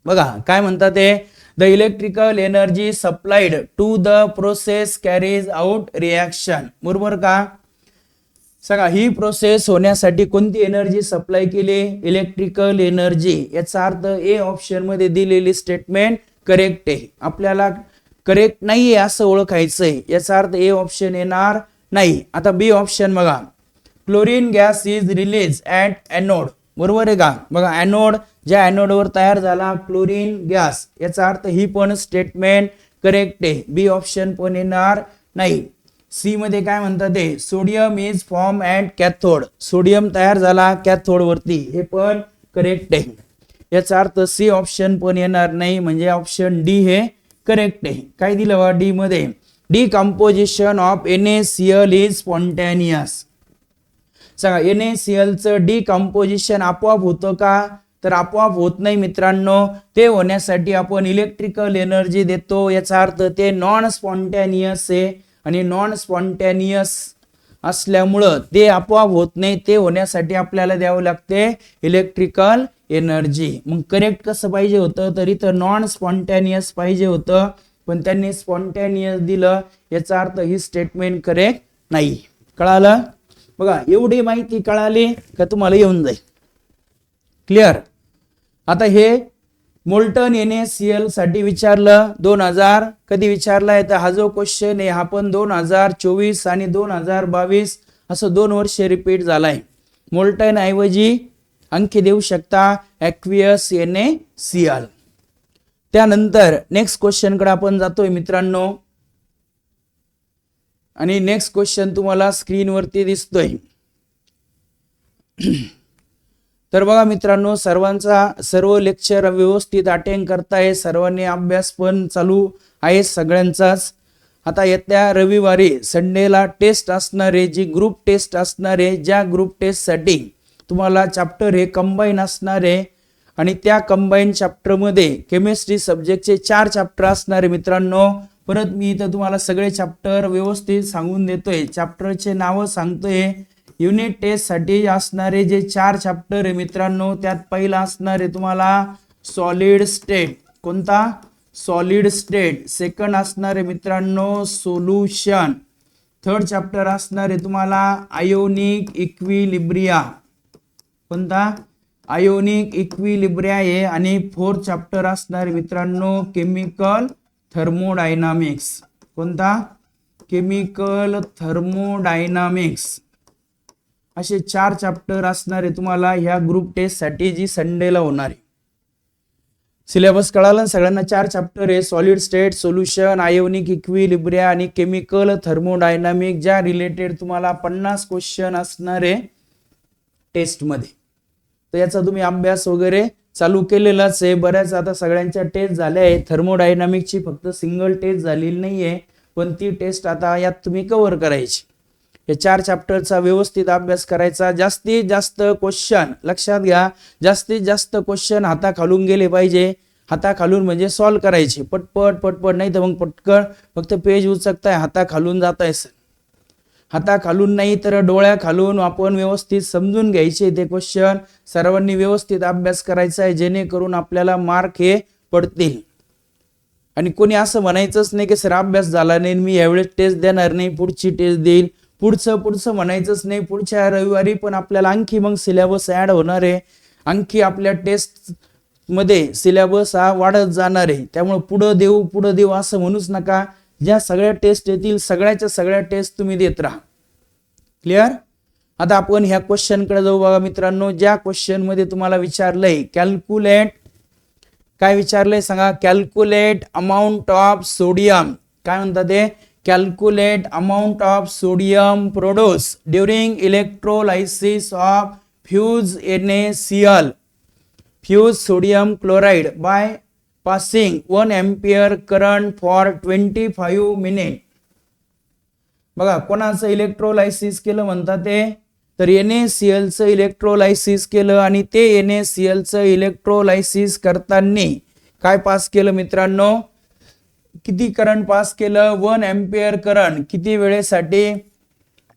A: बघा काय म्हणतात ते? The electrical energy supplied to the process carries out reaction. बरोबर का? सांगा, ही प्रोसेस होण्यासाठी कोणती एनर्जी सप्लाय केली? Electrical energy. याचा अर्थ ए ऑप्शन मध्ये दिलेली स्टेटमेंट करेक्ट आहे. आपल्याला करेक्ट नाहीये असं ओळखायचंय. याचा अर्थ ए ऑप्शन येणार नाही. आता बी ऑप्शन बघा, chlorine gas is release at anode. बरोबर आहे का? बघा, ॲनोड, ज्या ॲनोड वर तयार झाला क्लोरीन गॅस, याचा अर्थ ही पण स्टेटमेंट करेक्ट आहे. बी ऑप्शन पण येणार नाही. सी मध्ये काय म्हणतात ते? Sodium is form at cathode. Sodium तयार झाला कॅथोड वरती. हे पण करेक्ट आहे. याचा अर्थ सी ऑप्शन पण येणार नाही, म्हणजे ऑप्शन डी हे करेक्ट आहे. काय दिलं बा डी मध्ये? Decomposition of NaCl is spontaneous. सांगा, NaCl चं डिकम्पोजिशन आपोआप होतं का? तर आपोआप होत नाही मित्रांनो. ते होण्यासाठी आपण इलेक्ट्रिकल एनर्जी देतो. याचा अर्थ ते नॉन स्पॉन्टॅनियस आहे, आणि नॉन स्पॉन्टॅनियस असल्यामुळं ते आपोआप होत नाही. ते होण्यासाठी आपल्याला द्यावं लागते इलेक्ट्रिकल एनर्जी. मग करेक्ट कसं पाहिजे होतं? तर इथं नॉन स्पॉन्टॅनियस पाहिजे होतं, पण त्यांनी स्पॉन्टॅनियस दिलं. याचा अर्थ ही स्टेटमेंट करेक्ट नाही. कळालं? बघा, एवढी माहिती कळाली का तुम्हाला येऊन जाईल. क्लिअर? आता हे मोल्टन NaCl साठी विचारलं 2000. कधी विचारलाय? तर हा जो क्वेश्चन आहे हा पण 2024 आणि 2022 असं 2 वर्ष रिपीट झालाय. मोल्टन ऐवजी आणखी देऊ शकता ॲक्वियस NaCl. त्यानंतर नेक्स्ट क्वेश्चन कडे आपण जातोय मित्रांनो, आणि नेक्स्ट क्वेश्चन तुम्हाला स्क्रीनवरती दिसतोय. तर बघा मित्रांनो, सर्व लेक्चर व्यवस्थित अटेंड करताय. सर्वांनी अभ्यास पण चालू आहे सगळ्यांचाच. आता येत्या रविवारी संडेला टेस्ट असणारे, जी ग्रुप टेस्ट असणारे, ज्या ग्रुप टेस्टसाठी तुम्हाला चॅप्टर हे कंबाईन असणारे, आणि त्या कंबाईन चॅप्टरमध्ये केमिस्ट्री सब्जेक्टचे 4 चॅप्टर असणारे मित्रांनो. परत मी इथं तुम्हाला सगळे चॅप्टर व्यवस्थित सांगून देतोय, चॅप्टरचे नाव सांगतोय. युनिट टेस्ट साठी असणारे जे 4 चॅप्टर आहे मित्रांनो, त्यात पहिला असणार आहे तुम्हाला सॉलिड स्टेट. कोणता? Solid state. सेकंड असणार आहे मित्रांनो सोल्युशन. थर्ड चॅप्टर असणार आहे तुम्हाला आयोनिक इक्विलिब्रिया. कोणता? आयोनिक इक्विलिब्रिया आहे. आणि फोर्थ चॅप्टर असणार आहे मित्रांनो केमिकल थर्मोडायनामिक्स. कोणता? Chemical thermodynamics. असे 4 चॅप्टर असणार आहे तुम्हाला ह्या ग्रुप टेस्ट साठी जी संडेला होणार आहे. सिलेबस कळाला सगळ्यांना? 4 चॅप्टर आहे, solid state, solution, ionic equilibria आणि केमिकल थर्मोडायनामिक, ज्या रिलेटेड तुम्हाला 50 क्वेश्चन असणार आहे टेस्ट मध्ये. तर याचा तुम्ही अभ्यास वगैरे चालू केलेलाच आहे. बऱ्याच आता सगळ्यांच्या टेस्ट झाल्या आहे. थर्मोडायनामिकची फक्त सिंगल टेस्ट झालेली नाहीये, पण ती टेस्ट आता यात तुम्ही कव्हर करायची. या 4 चॅप्टरचा व्यवस्थित अभ्यास करायचा. जास्तीत जास्त क्वेश्चन लक्षात घ्या, जास्तीत जास्त क्वेश्चन हाताखालून गेले पाहिजे. हाताखालून म्हणजे सॉल्व्ह करायचे पटपट पटपट, नाही तर मग पटकन फक्त पेज उचकताय, हाताखालून जाताय. हाताखालून नाही तर डोळ्याखालून आपण व्यवस्थित समजून घ्यायचे ते क्वेश्चन. सर्वांनी व्यवस्थित अभ्यास करायचा आहे, जेणेकरून आपल्याला मार्क हे पडतील. आणि कोणी असं म्हणायचंच नाही की सर अभ्यास झाला नाही, मी यावेळेस टेस्ट देणार नाही, पुढची टेस्ट देईल. पुढचं म्हणायचंच नाही. पुढच्या रविवारी पण आपल्याला आणखी मग सिलेबस ऍड होणार आहे. आणखी आपल्या टेस्ट मध्ये सिलेबस हा वाढत जाणार आहे. त्यामुळे पुढं देऊ असं म्हणूच नका. ज्या सगळ्या टेस्ट येतील सगळ्याच्या सगळ्या टेस्ट तुम्ही देत राहा. क्लिअर? आता आपण ह्या क्वेश्चन कडे जाऊ. बघा मित्रांनो, ज्या क्वेश्चन मध्ये तुम्हाला विचारलंय कॅल्क्युलेट, काय विचारलंय सांगा? Calculate amount of sodium. काय म्हणतात ते? Calculate amount of sodium produce during electrolysis of fuse NaCl, fuse sodium chloride by passing 1 ampere current for 25 minutes. बघा कोणाचं इलेक्ट्रोलायसिस केलं म्हणतात ते? तर NaCl चं इलेक्ट्रोलायसिस केलं. आणि ते NaCl चं इलेक्ट्रोलायसिस करताना काय पास केलं मित्रांनो? किती करंट पास केलं? 1 एम्पियर करंट. किती वेळेसाठी?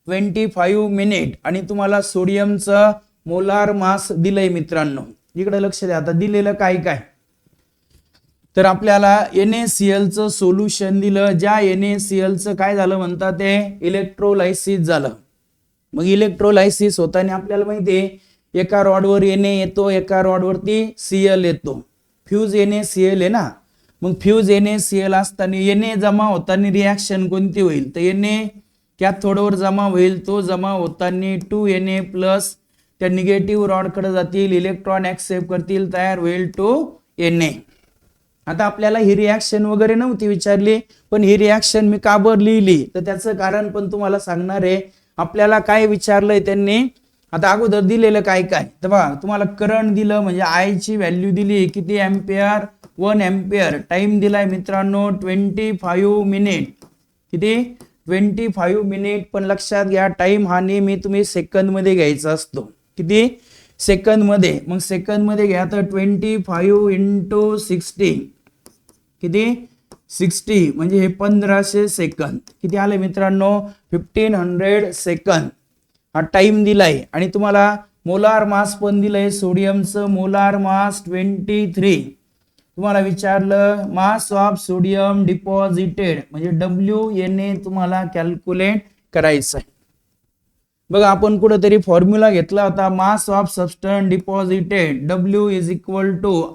A: 25 मिनिट. आणि तुम्हाला सोडियमचं मोलार मास दिलंय मित्रांनो. इकडे लक्ष द्या. आता दिलेलं काय काय तर आपल्याला NaCl चं सोल्युशन दिलं. ज्या NaCl चं काय झालं म्हणतात ते? इलेक्ट्रोलायसिस झालं. मग इलेक्ट्रोलायसिस होताना आपल्याला माहिती आहे एका रॉडवर Na येतो, एका रॉडवरती Cl येतो. फ्यूज NaCl आहे ना. मग फ्यूज NaCl असताना Na जमा होताना रिॲक्शन कोणती होईल? तर Na कॅथोडवर जमा होईल. तो जमा होताना 2Na+ त्या निगेटिव्ह रॉड कडे जातील, इलेक्ट्रॉन ऍक्सेप्ट करतील, तयार होईल 2Na. आता आपल्याला ही रिॲक्शन वगैरे नव्हती विचारली, पण ही रिॲक्शन मी का बरं लिहिली तर त्याचं कारण पण तुम्हाला सांगणार आहे. आपल्याला काय विचारलंय त्यांनी? आता अगोदर दिलेलं काय काय तर बघा, तुम्हाला करंट दिलं म्हणजे I ची व्हॅल्यू दिली किती एम्पियर? 1 एम्पियर. टाइम दिलाय मित्रांनो 25 मिनिट. किती? 25 मिनिट. पण लक्षात घ्या टाइम हा नेहमी तुम्ही सेकंद मध्ये घ्यायचा असतो. किती? सेकंद मध्ये. मग सेकंद मध्ये घ्या तर 25 × 60 किती? 60 म्हणजे हे 1500 सेकंद. किती आले मित्रांनो? 1500 सेकंद हा टाइम दिलाय. आणि तुम्हाला मोलार मास पण दिलंय. सोडियमचं मोलार मास 23. तुम्हाला विचारलं मास ऑफ सोडियम डिपॉझिटेड म्हणजे WNA तुम्हाला कॅल्क्युलेट करायचं आहे. बघा आपण कुठेतरी फॉर्म्युला घेतला होता mass of substance deposited W =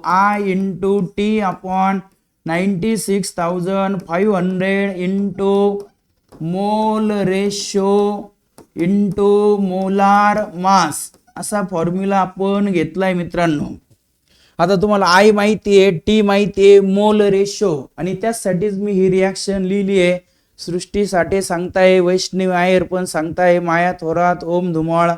A: I × T/96,500 × mole ratio × molar mass असा फॉर्म्युला आपण घेतलाय मित्रांनो. आता तुम्हाला I माहिती आहे, T माहिती आहे, मोल रेशो, आणि त्यासाठीच मी ही रिॲक्शन लिहिली आहे. सृष्टी साठे सांगताय, वैष्णवी आयर पण सांगताय, माया थोरात, ओम धुमाळ,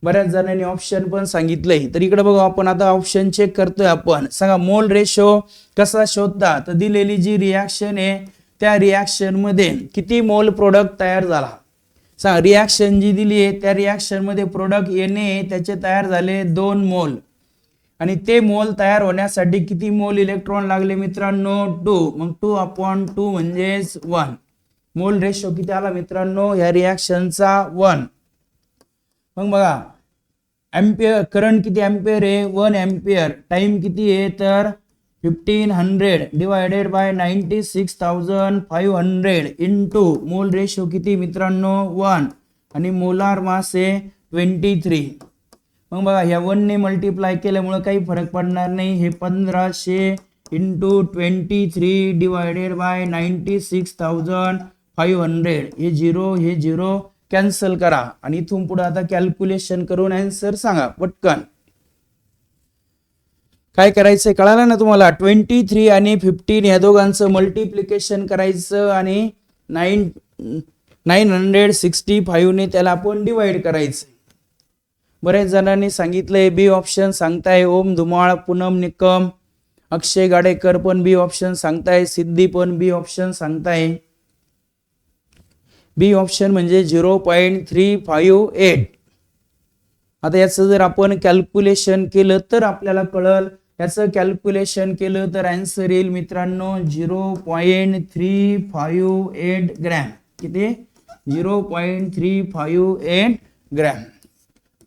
A: बऱ्याच जणांनी ऑप्शन पण सांगितलंय. तर इकडे बघा आपण आता ऑप्शन चेक करतोय. आपण सांगा मोल रेशो कसा शोधता? तर दिलेली जी रिॲक्शन आहे त्या रिॲक्शन मध्ये किती मोल प्रोडक्ट तयार झाला सांगा. रिॲक्शन जी दिली आहे त्या रिॲक्शन मध्ये प्रोडक्ट Na त्याचे तयार झाले 2 मोल. आणि ते मोल तयार होण्यासाठी किती मोल इलेक्ट्रॉन लागले मित्रांनो 2. मग 2/2 म्हणजेच 1. मोल रेशो किती आला मित्रांनो या रिॲक्शनचा 1. मग बघा एम्पियर करंट किती एम्पियर आहे 1 एम्पियर. टाइम किती आहे तर 1500 divided by 96,500 into mole ratio किती मित्रांनो 1 आणि मोलार मास आहे 23. मग बघा ह्या 1 ने मल्टिप्लाय केल्यामुळे काही फरक पडणार नाही. हे 1500 इंटू 23 डिवायडेड बाय 96,500 हे 0 कॅन्सल करा आणि इथून पुढे आता कॅल्क्युलेशन करून आन्सर सांगा पटकन. काय करायचंय कळालं ना तुम्हाला. 23 आणि 15 या दोघांचं मल्टिप्लिकेशन करायचं आणि 965 ने त्याला आपण डिवाइड करायचं. बरेच जणांनी सांगितलंय बी ऑप्शन सांगताय. ओम धुमाळ, पूनम निकम, अक्षय गाडेकर पण बी ऑप्शन सांगताय. सिद्धी पण बी ऑप्शन सांगताय. बी ऑप्शन म्हणजे 0.358. आता याचं जर आपण कॅल्क्युलेशन केलं तर आपल्याला कळल. याचं कॅल्क्युलेशन केलं तर आन्सर येईल मित्रांनो 0.358 ग्रॅम. किती 0.358 ग्रॅम.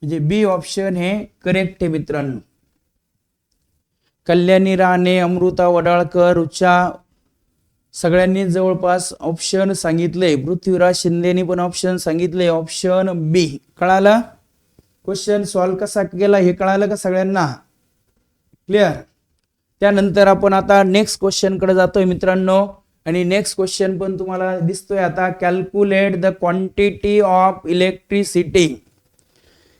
A: म्हणजे बी ऑप्शन हे करेक्ट आहे मित्रांनो. कल्याणी राणे, अमृता वडाळकर, रुचा सगळ्यांनी जवळपास ऑप्शन सांगितले. पृथ्वीराज शिंदेनी पण ऑप्शन सांगितले ऑप्शन बी. कळालं. क्वेश्चन सॉल्व कसा केला हे कळालं का सगळ्यांना. क्लिअर. त्यानंतर आपण आता नेक्स्ट क्वेश्चन कडे जातोय मित्रांनो आणि नेक्स्ट क्वेश्चन पण तुम्हाला दिसतोय आता. Calculate the quantity of electricity.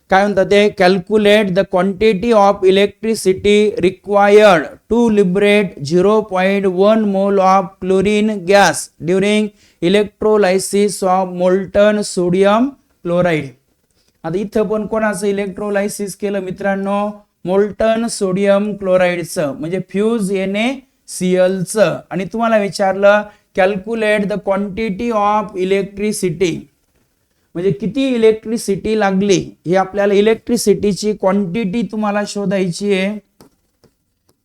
A: काय म्हणतात ते calculate the quantity of electricity required to liberate 0.1 mole of chlorine gas during electrolysis of molten sodium chloride. आता इथं पण कोणाचं इलेक्ट्रोलायसिस केलं मित्रांनो मोल्टन सोडियम क्लोराईडचं म्हणजे फ्यूज NaClचं. आणि तुम्हाला विचारलं calculate the quantity of electricity म्हणजे किती इलेक्ट्रिसिटी लागली. हे आपल्याला इलेक्ट्रिसिटीची क्वांटिटी तुम्हाला शोधायची आहे.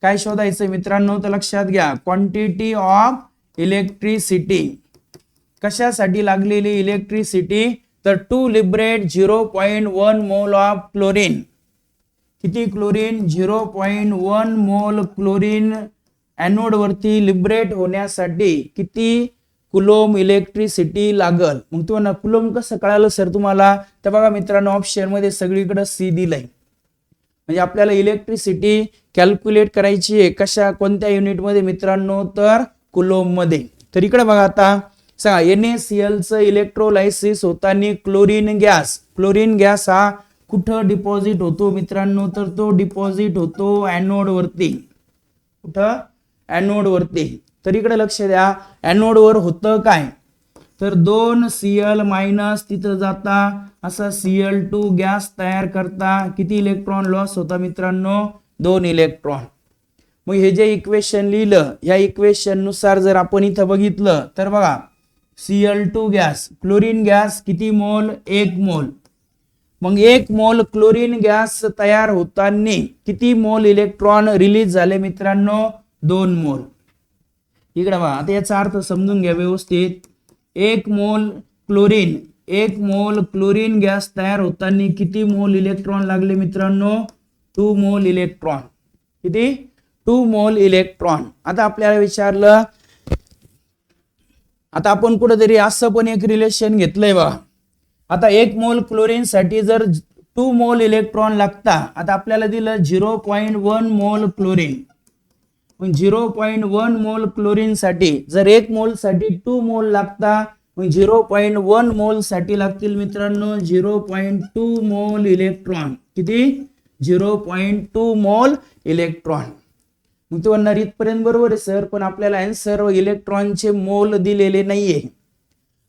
A: काय शोधायचं मित्रांनो तर लक्षात घ्या. क्वांटिटी ऑफ इलेक्ट्रिसिटी कशासाठी लागलेली इलेक्ट्रिसिटी तर to liberate 0.1 mole of chlorine. किती क्लोरीन 0.1 मोल क्लोरीन एनोड वरती लिबरेट होण्यासाठी किती कुलोम इलेक्ट्रिसिटी लागल. मग तुम्हाला कुलोम कसं कळालं सर तुम्हाला तर बघा मित्रांनो ऑप्शन मध्ये सगळीकडे सी दिलंय. म्हणजे आपल्याला इलेक्ट्रिसिटी कॅल्क्युलेट करायची आहे कशा कोणत्या युनिट मध्ये मित्रांनो तर कुलोम मध्ये. तर इकडे बघा आता सांगा NaClचं इलेक्ट्रोलायसिस होताना क्लोरीन गॅस हा कुठं डिपॉझिट होतो मित्रांनो तर तो डिपॉझिट होतो एनोड वरती. कुठं एनोड वरती. तर इकडे लक्ष द्या एनोड वर होतं काय तर 2 Cl- तिथं जाता असा Cl2 गॅस तयार करता. किती इलेक्ट्रॉन लॉस होता मित्रांनो 2 इलेक्ट्रॉन. मग हे जे इक्वेशन लिहिलं या इक्वेशन नुसार जर आपण इथं बघितलं तर बघा Cl2 गॅस क्लोरीन गॅस किती मोल 1 मोल. मग 1 मोल क्लोरीन गॅस तयार होताना किती मोल इलेक्ट्रॉन रिलीज झाले मित्रांनो 2 मोल. इकडे बघा आता याचा अर्थ समजून घ्या व्यवस्थित. 1 मोल क्लोरीन गॅस तयार होताना किती मोल इलेक्ट्रॉन लागले मित्रांनो 2 मोल इलेक्ट्रॉन. किती 2 मोल इलेक्ट्रॉन. आता आपल्याला विचारलं आता आपण कुठेतरी असं पण एक रिलेशन घेतलंय बघा. आता 1 मोल क्लोरीन साठी जर 2 मोल इलेक्ट्रॉन लागता. आता आपल्याला दिलं 0.1 मोल क्लोरीन. 0.1 मोल क्लोरीन साठी जर 1 मोल साठी 2 मोल लागता. 0.1 मोल साठी लागतील मित्रांनो 0.2 मोल इलेक्ट्रॉन. किती 0.2 मोल इलेक्ट्रॉन. मग तो म्हणणार इथपर्यंत बरोबर आहे सर पण आपल्याला आन्सर व इलेक्ट्रॉनचे मोल दिलेले नाहीये.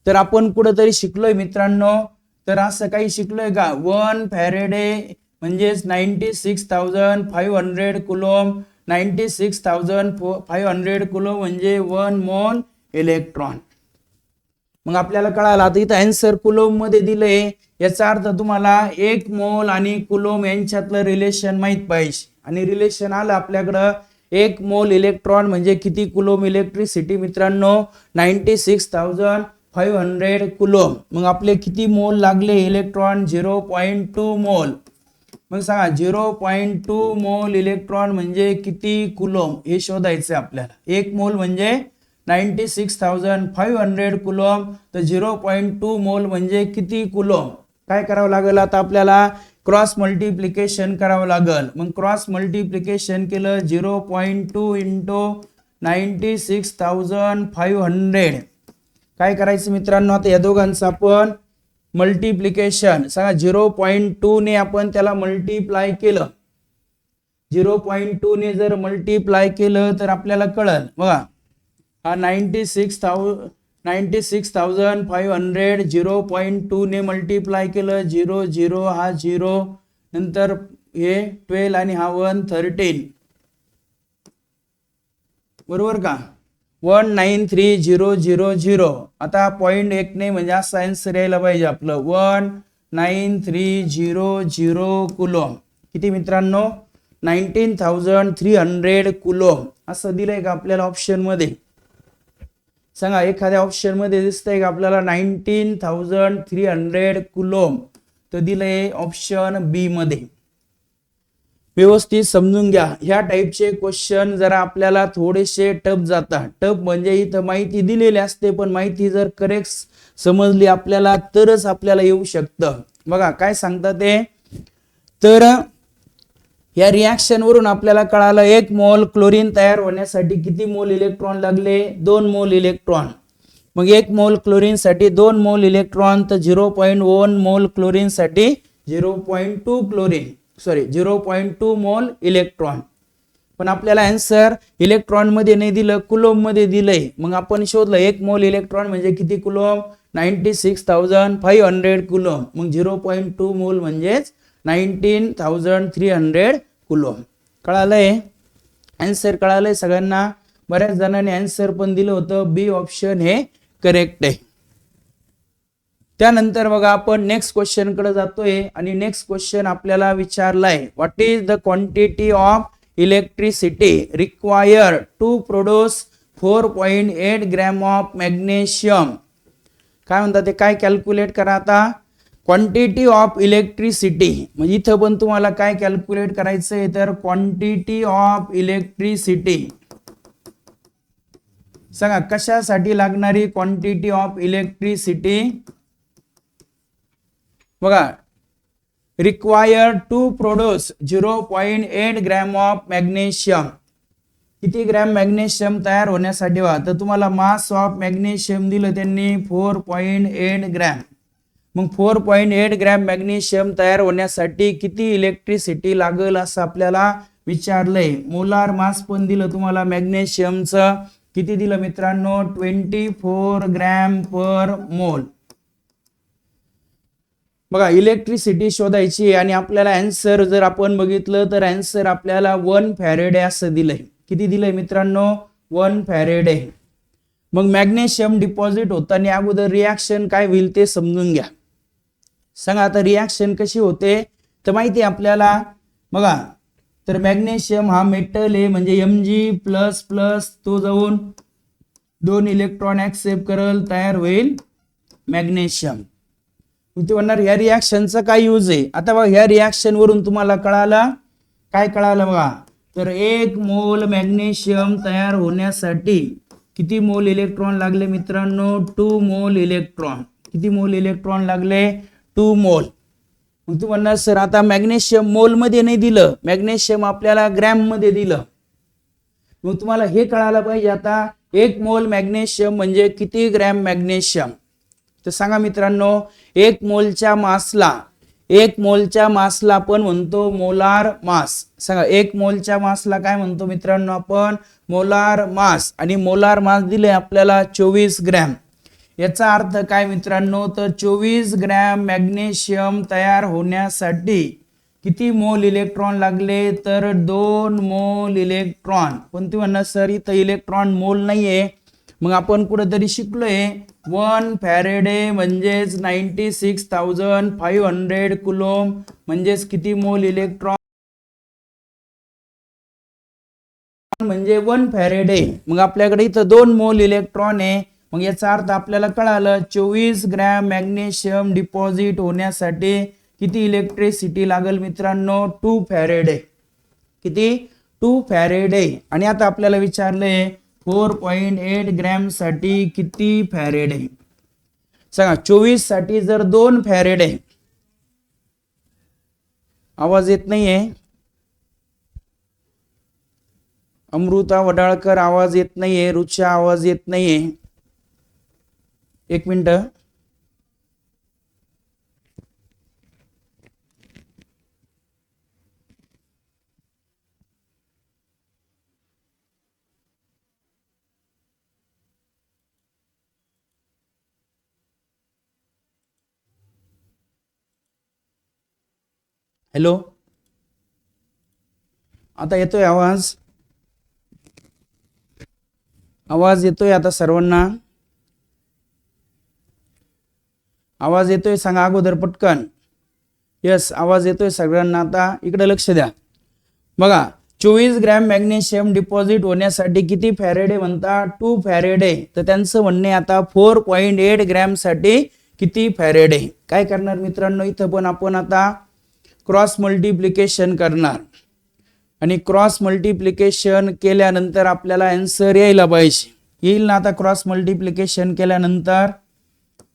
A: तर आपण कुठेतरी शिकलोय मित्रांनो तर असं काही शिकलोय का 1 फॅरेडे म्हणजेच 96,500 कुलोम. 96,500 कुलोम म्हणजे 1 मोल इलेक्ट्रॉन. मग आपल्याला कळालं आता इथं आन्सर कुलोम मध्ये दिलंय. याचा अर्थ तुम्हाला 1 मोल आणि कुलोम यांच्यातलं रिलेशन माहित पाहिजे. आणि रिलेशन आलं आपल्याकडं 1 मोल इलेक्ट्रॉन म्हणजे किती कुलोम इलेक्ट्रिसिटी मित्रांनो 96,500 कुलोम. मग आपले किती मोल लागले इलेक्ट्रॉन 0.2 मोल. मग सांगा 0.2 मोल इलेक्ट्रॉन म्हणजे किती कुलोम हे शोधायचं आपल्याला. 1 मोल म्हणजे 96,500 कुलोम तर 0.2 मोल म्हणजे किती कुलोम. काय करावं लागेल आता आपल्याला क्रॉस मल्टिप्लिकेशन करावं लागेल. मग क्रॉस मल्टिप्लिकेशन केलं 0.2 इंटू 96,500 काय करायचं मित्रांनो आता या दोघांचं आपण मल्टिप्लिकेशन सांगा 0.2 ने आपण त्याला मल्टिप्लाय केलं. 0.2 ने जर मल्टिप्लाय केलं तर आपल्याला कळलं बघा हा 96,500 0.2 ने मल्टिप्लाय केलं 0 0 हा 0 नंतर हे 12 आणि हा 1 13 बरोबर का 193000. आता पॉइंट 1 ने म्हणजे असा आन्सर यायला पाहिजे आपलं 193000 कुलोम. किती मित्रांनो 19,300 कुलोम असं दिलंय का आपल्याला ऑप्शन मध्ये. सांगा एखाद्या ऑप्शन मध्ये दिसतंय का आपल्याला 19,300 कुलोम तर दिलंय ऑप्शन बी मध्ये. व्यवस्थित समजून घ्या. ह्या टाईपचे क्वेश्चन जरा आपल्याला थोडेसे टफ जातात. टफ म्हणजे इथं माहिती दिलेली असते पण माहिती जर करेक्ट समजली आपल्याला तरच आपल्याला येऊ शकतं. बघा काय सांगतात ते तर या रिएक्शन वरून आपल्याला कळालं 1 मोल क्लोरीन तयार होण्यासाठी किती मोल इलेक्ट्रॉन लागले 2 मोल इलेक्ट्रॉन. मग 1 मोल क्लोरीन साठी 2 मोल इलेक्ट्रॉन तर 0.1 मोल क्लोरीन साठी 0.2 मोल इलेक्ट्रॉन. पण आपल्याला आन्सर इलेक्ट्रॉन मध्ये नाही दिलं कुलोम मध्ये दिलंय. मग आपण शोधलं 1 मोल इलेक्ट्रॉन म्हणजे किती कुलोम 96,500 कुलोम. मग 0.2 मोल म्हणजेच 19,300 कुलोम. कळालंय आन्सर कळालंय सगळ्यांना. बऱ्याच जणांनी आन्सर पण दिलं होतं बी ऑप्शन हे करेक्ट आहे. त्यानंतर बघा आपण नेक्स्ट क्वेश्चन कडे जातोय आणि नेक्स्ट क्वेश्चन आपल्याला विचारलाय what is the quantity of electricity required to produce 4.8 gram of magnesium. काय म्हणतात ते काय कॅल्क्युलेट करा आता क्वांटिटी ऑफ इलेक्ट्रिसिटी म्हणजे इथं पण तुम्हाला काय कॅल्क्युलेट करायचंय तर क्वांटिटी ऑफ इलेक्ट्रिसिटी. सांगा कशासाठी लागणारी क्वांटिटी ऑफ इलेक्ट्रिसिटी. बघा required to produce 0.8 gram of magnesium. किती ग्रॅम मॅग्नेशियम तयार होण्यासाठी तर तुम्हाला मास ऑफ मॅग्नेशियम दिलं त्यांनी 4.8 ग्रॅम. मग 4.8 ग्रॅम मॅग्नेशियम तयार होण्यासाठी किती इलेक्ट्रिसिटी लागेल असं आपल्याला विचारलंय. मोलार मास पण दिलं तुम्हाला मॅग्नेशियमचं किती दिलं मित्रांनो 24 ग्रॅम पर मोल. बघा इलेक्ट्रिसिटी शोधायची आणि आपल्याला आन्सर जर आपण बघितलं तर आन्सर आपल्याला 1 फॅरेडे असं दिलंय. किती दिलंय मित्रांनो 1 फॅरेडे. मग मॅग्नेशियम डिपॉझिट होताना अगोदर रिएक्शन काय होईल ते समजून घ्या. सांगा आता रिएक्शन कशी होते तर माहिती आहे आपल्याला. बघा तर मॅग्नेशियम हा मेटल आहे म्हणजे Mg++ तो जाऊन 2 इलेक्ट्रॉन ऍक्सेप्ट करल तयार होईल मॅग्नेशियम. ते म्हणणार ह्या रिएक्शनचा काय यूज आहे. आता बघा ह्या रिएक्शन वरून तुम्हाला कळालं काय कळालं बघा तर 1 मोल मॅग्नेशियम तयार होण्यासाठी किती मोल इलेक्ट्रॉन लागले मित्रांनो 2 मोल इलेक्ट्रॉन. किती मोल इलेक्ट्रॉन लागले 2 मोल. मग तू म्हणणार सर आता मॅग्नेशियम मोल मध्ये नाही दिलं मॅग्नेशियम आपल्याला ग्रॅम मध्ये दिलं. मग तुम्हाला हे कळायला पाहिजे आता 1 मोल मॅग्नेशियम म्हणजे किती ग्रॅम मॅग्नेशियम. तर सांगा मित्रांनो 1 मोलच्या मासला आपण म्हणतो मोलार मास. सांगा 1 मोलच्या मासला काय म्हणतो मित्रांनो आपण मोलार मास. आणि मोलार मास दिले आपल्याला 24 ग्रॅम. याचा अर्थ काय मित्रांनो तर 24 ग्रॅम मॅग्नेशियम तयार होण्यासाठी किती मोल इलेक्ट्रॉन लागले तर 2 मोल इलेक्ट्रॉन. पण तुम्ही म्हणणार सर इथं इलेक्ट्रॉन मोल नाहीये. मग आपण कुठेतरी शिकलोय 1 फॅरेडे म्हणजेच 96,500 कुलोम म्हणजेच किती मोल इलेक्ट्रॉन म्हणजे 1 फॅरेडे. मग आपल्याकडे इथं 2 मोल इलेक्ट्रॉन आहे. मग याचा अर्थ आपल्याला कळालं 24 ग्रॅम मॅग्नेशियम डिपॉझिट होण्यासाठी किती इलेक्ट्रिसिटी लागेल मित्रांनो? 2 फॅरेडे. किती? 2 फॅरेडे. आणि आता आपल्याला विचारलंय 4.8 ग्रॅम साठी किती फॅरेडे? सांगा. 24 साठी जर 2 फॅरेडे. आवाज येत नाहीये. अमृता वडाळकर आवाज येत नाहीये. रुचा आवाज येत नाहीये. एक मिनिट. हॅलो. आता येतोय आवाज? आवाज येतोय आता सर्वांना? आवाज येतोय सांगा अगोदर पटकन. यस, आवाज येतोय सगळ्यांना. आता इकडे लक्ष द्या. बघा, 24 ग्रॅम मॅग्नेशियम डिपॉझिट होण्यासाठी किती फॅरेडे म्हणता? 2 फॅरेडे. तर त्यांचं म्हणणे आता 4.8 ग्रॅम साठी किती फॅरेडे? काय करणार मित्रांनो? इथं पण आपण आता क्रॉस मल्टिप्लिकेशन करणार. आणि क्रॉस मल्टिप्लिकेशन केल्यानंतर आपल्याला आन्सर यायला पाहिजे. येईल ना आता क्रॉस मल्टिप्लिकेशन केल्यानंतर?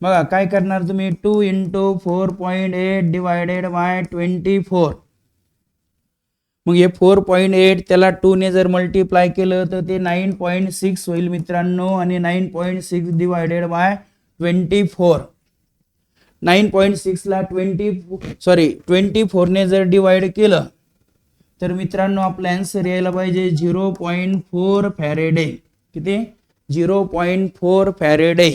A: बघा काय करणार तुम्ही? 2 × 4.8 डिवायडेड बाय 24. मग हे 4.8 त्याला 2 ने जर मल्टिप्लाय केलं तर ते 9.6 होईल मित्रांनो. आणि 9.6 डिवायडेड बाय 24. 9.6 ला 24 ने जर डिवाइड केलं तर मित्रांनो आपला आन्सर यायला पाहिजे 0.4 फॅरेडे. किती? 0.4 फॅरेडे.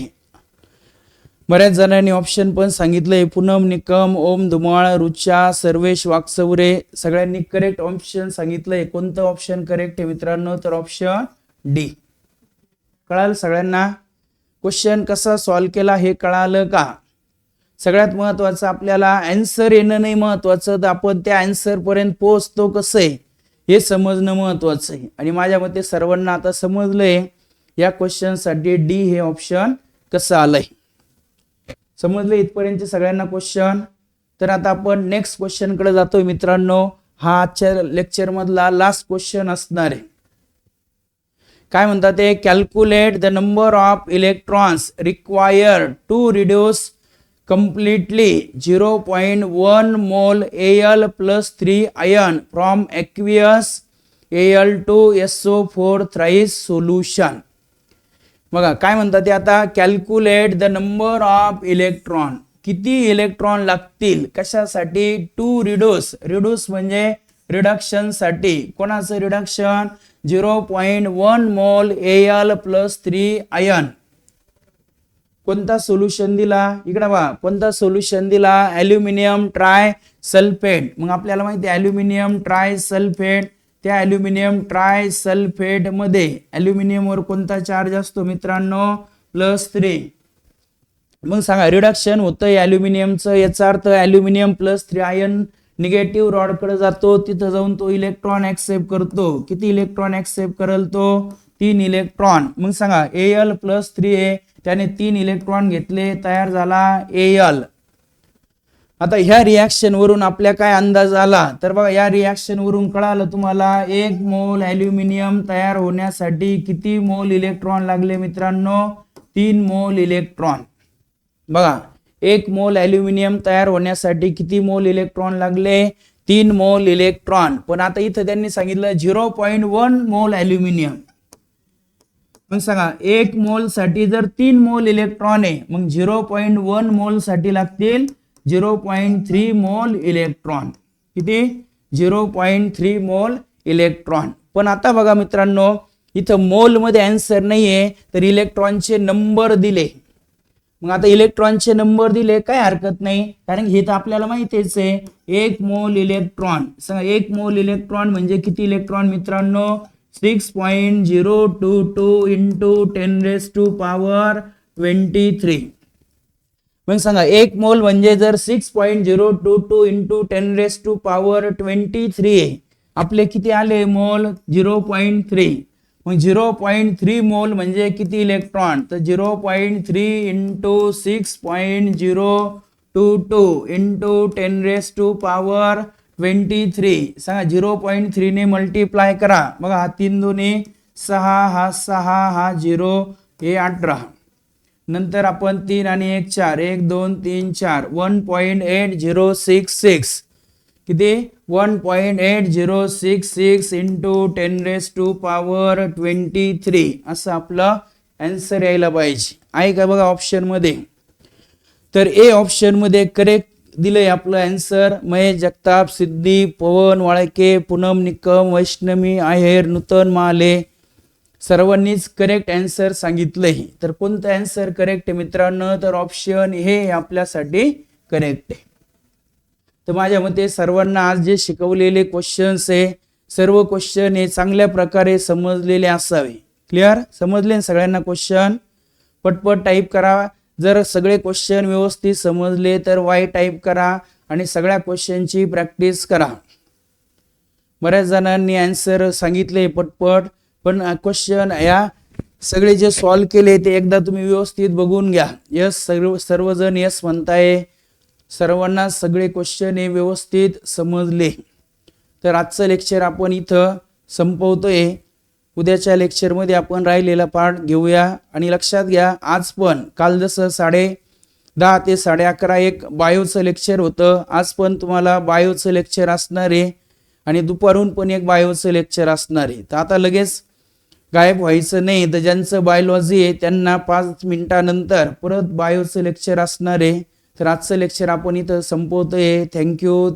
A: बऱ्याच जणांनी ऑप्शन पण सांगितलंय. पूनम निकम, ओम धुमाळ, रुचा, सर्वेश वाकचौरे सगळ्यांनी करेक्ट ऑप्शन सांगितलंय. कोणतं ऑप्शन करेक्ट आहे मित्रांनो? तर ऑप्शन डी. कळालं सगळ्यांना? क्वेश्चन कसा सॉल्व्ह केला हे कळालं का? सगळ्यात महत्वाचं आपल्याला आन्सर येणं नाही महत्वाचं, तर आपण त्या आन्सर पर्यंत पोहोचतो कसं आहे हे समजणं महत्वाचं आहे. आणि माझ्या मते सर्वांना आता समजलंय या क्वेश्चन साठी डी हे ऑप्शन कसं आलंय. समजलं इथपर्यंत सगळ्यांना क्वेश्चन? तर आता आपण नेक्स्ट क्वेश्चन कडे जातोय मित्रांनो. हा आजच्या लेक्चर मधला लास्ट क्वेश्चन असणार आहे. काय म्हणतात ते? Calculate the number of electrons required to reduce completely 0.1 mole Al plus 3 ion from aqueous Al2SO4 thrice solution. बघा काय म्हणतात ते आता? Calculate the number of electron. किती इलेक्ट्रॉन लागतील कशासाठी? To reduce. रिड्यूस म्हणजे रिडक्शन साठी. कोणाचं रिडक्शन? 0.1 मोल Al plus 3 ion. कोणता सोल्युशन दिला? इकडे बघा कोणता सोल्युशन दिला? Aluminium try sulphate. मग आपल्याला माहिती आहे ॲल्युमिनियम ट्राय सल्फेट. त्या ॲल्युमिनियम ट्राय सल्फेट मध्ये ॲल्युमिनियम वर कोणता चार्ज असतो मित्रांनो? +3. मग सांगा रिडक्शन होतं ॲल्युमिनियमचं. याचा अर्थ ॲल्युमिनियम +3 आयन निगेटिव्ह रॉड कडे जातो. तिथं जाऊन तो इलेक्ट्रॉन ऍक्सेप्ट करतो. किती इलेक्ट्रॉन ऍक्सेप्ट करेल तो? 3 इलेक्ट्रॉन. मग सांगा Al +3 आहे, त्याने 3 इलेक्ट्रॉन घेतले, तयार झाला Al. आता ह्या रिॲक्शन वरून आपल्या काय अंदाज आला? तर बघा या रिॲक्शन वरून कळालं तुम्हाला 1 मोल ॲल्युमिनियम तयार होण्यासाठी किती मोल इलेक्ट्रॉन लागले मित्रांनो? 3 मोल इलेक्ट्रॉन. बघा 1 मोल ॲल्युमिनियम तयार होण्यासाठी किती मोल इलेक्ट्रॉन लागले? 3 मोल इलेक्ट्रॉन. पण आता इथं त्यांनी सांगितलं 0.1 मोल ॲल्युमिनियम. मग सांगा 1 मोल साठी जर 3 मोल इलेक्ट्रॉन आहे, मग 0.1 मोल साठी लागतील 0.3 मोल इलेक्ट्रॉन. किती? 0.3 मोल इलेक्ट्रॉन. पण आता बघा मित्रांनो इथं मोल मध्ये आन्सर नाहीये, तर इलेक्ट्रॉनचे नंबर दिले. मग आता इलेक्ट्रॉनचे नंबर दिले काय हरकत नाही, कारण हे तर आपल्याला माहितीच आहे 1 मोल इलेक्ट्रॉन. सांगा 1 मोल इलेक्ट्रॉन म्हणजे किती इलेक्ट्रॉन मित्रांनो? 6.022 × 10⁻23. मग सांगा 1 मोल म्हणजे जर 6.022 × 10⁻23 आपले किती आले मोल? 0.3. मग 0.3 मोल म्हणजे किती इलेक्ट्रॉन, तर 0.3 इंटू 6.022 इंटू 10⁻⁻23 सांगा 0.3 ने मल्टिप्लाय करा. बघा हा 3 दोन्ही 6, हा 6, हा 0, हे 18. नंतर आपण 3 आणि 1 4, 1 2 3 4, 1.8066 किती 1.8066 इंटू 10⁻23 असं आपलं आन्सर यायला पाहिजे. आहे का बघा ऑप्शन मध्ये. तर ए ऑप्शन मध्ये करेक्ट दिलंय आपलं आन्सर. महेश जगताप, सिद्धी, पवन वाळके, पूनम निकम, वैष्णवी आहेर, नूतन माले सर्वांनीच करेक्ट आन्सर सांगितलंय. तर कोणतं आन्सर करेक्ट आहे मित्रांनो, तर ऑप्शन हे आपल्यासाठी करेक्ट आहे. तर माझ्या मते सर्वांना आज जे शिकवलेले क्वेश्चन्स आहे सर्व क्वेश्चन हे चांगल्या प्रकारे समजलेले असावे. क्लिअर समजले सगळ्यांना क्वेश्चन. पटपट टाईप करा. जर सगळे क्वेश्चन व्यवस्थित समजले तर वाय टाईप करा आणि सगळ्या क्वेश्चनची प्रॅक्टिस करा. बऱ्याच जणांनी आन्सर सांगितले पटपट, पण क्वेश्चन या सगळे जे सॉल्व केले ते एकदा तुम्ही व्यवस्थित बघून घ्या. यस सर्वजण यस म्हणताय. सर्वांना सगळे क्वेश्चन हे व्यवस्थित समजले. तर आजचं लेक्चर आपण इथं संपवतोय. उद्याच्या लेक्चरमध्ये आपण राहिलेला पार्ट घेऊया. आणि लक्षात घ्या आज पण काल जसं 10:30 ते 11:30 एक बायोचं लेक्चर होतं, आज पण तुम्हाला बायोचं लेक्चर असणार आहे आणि दुपारून पण एक बायोचं लेक्चर असणार आहे. तर आता लगेच गायब व्हायचं नाही. तर ज्यांचं बायोलॉजी आहे त्यांना 5 मिनिटानंतर परत बायोचं लेक्चर असणार आहे. तर आजचं लेक्चर आपण इथं संपवतोय. थँक्यू.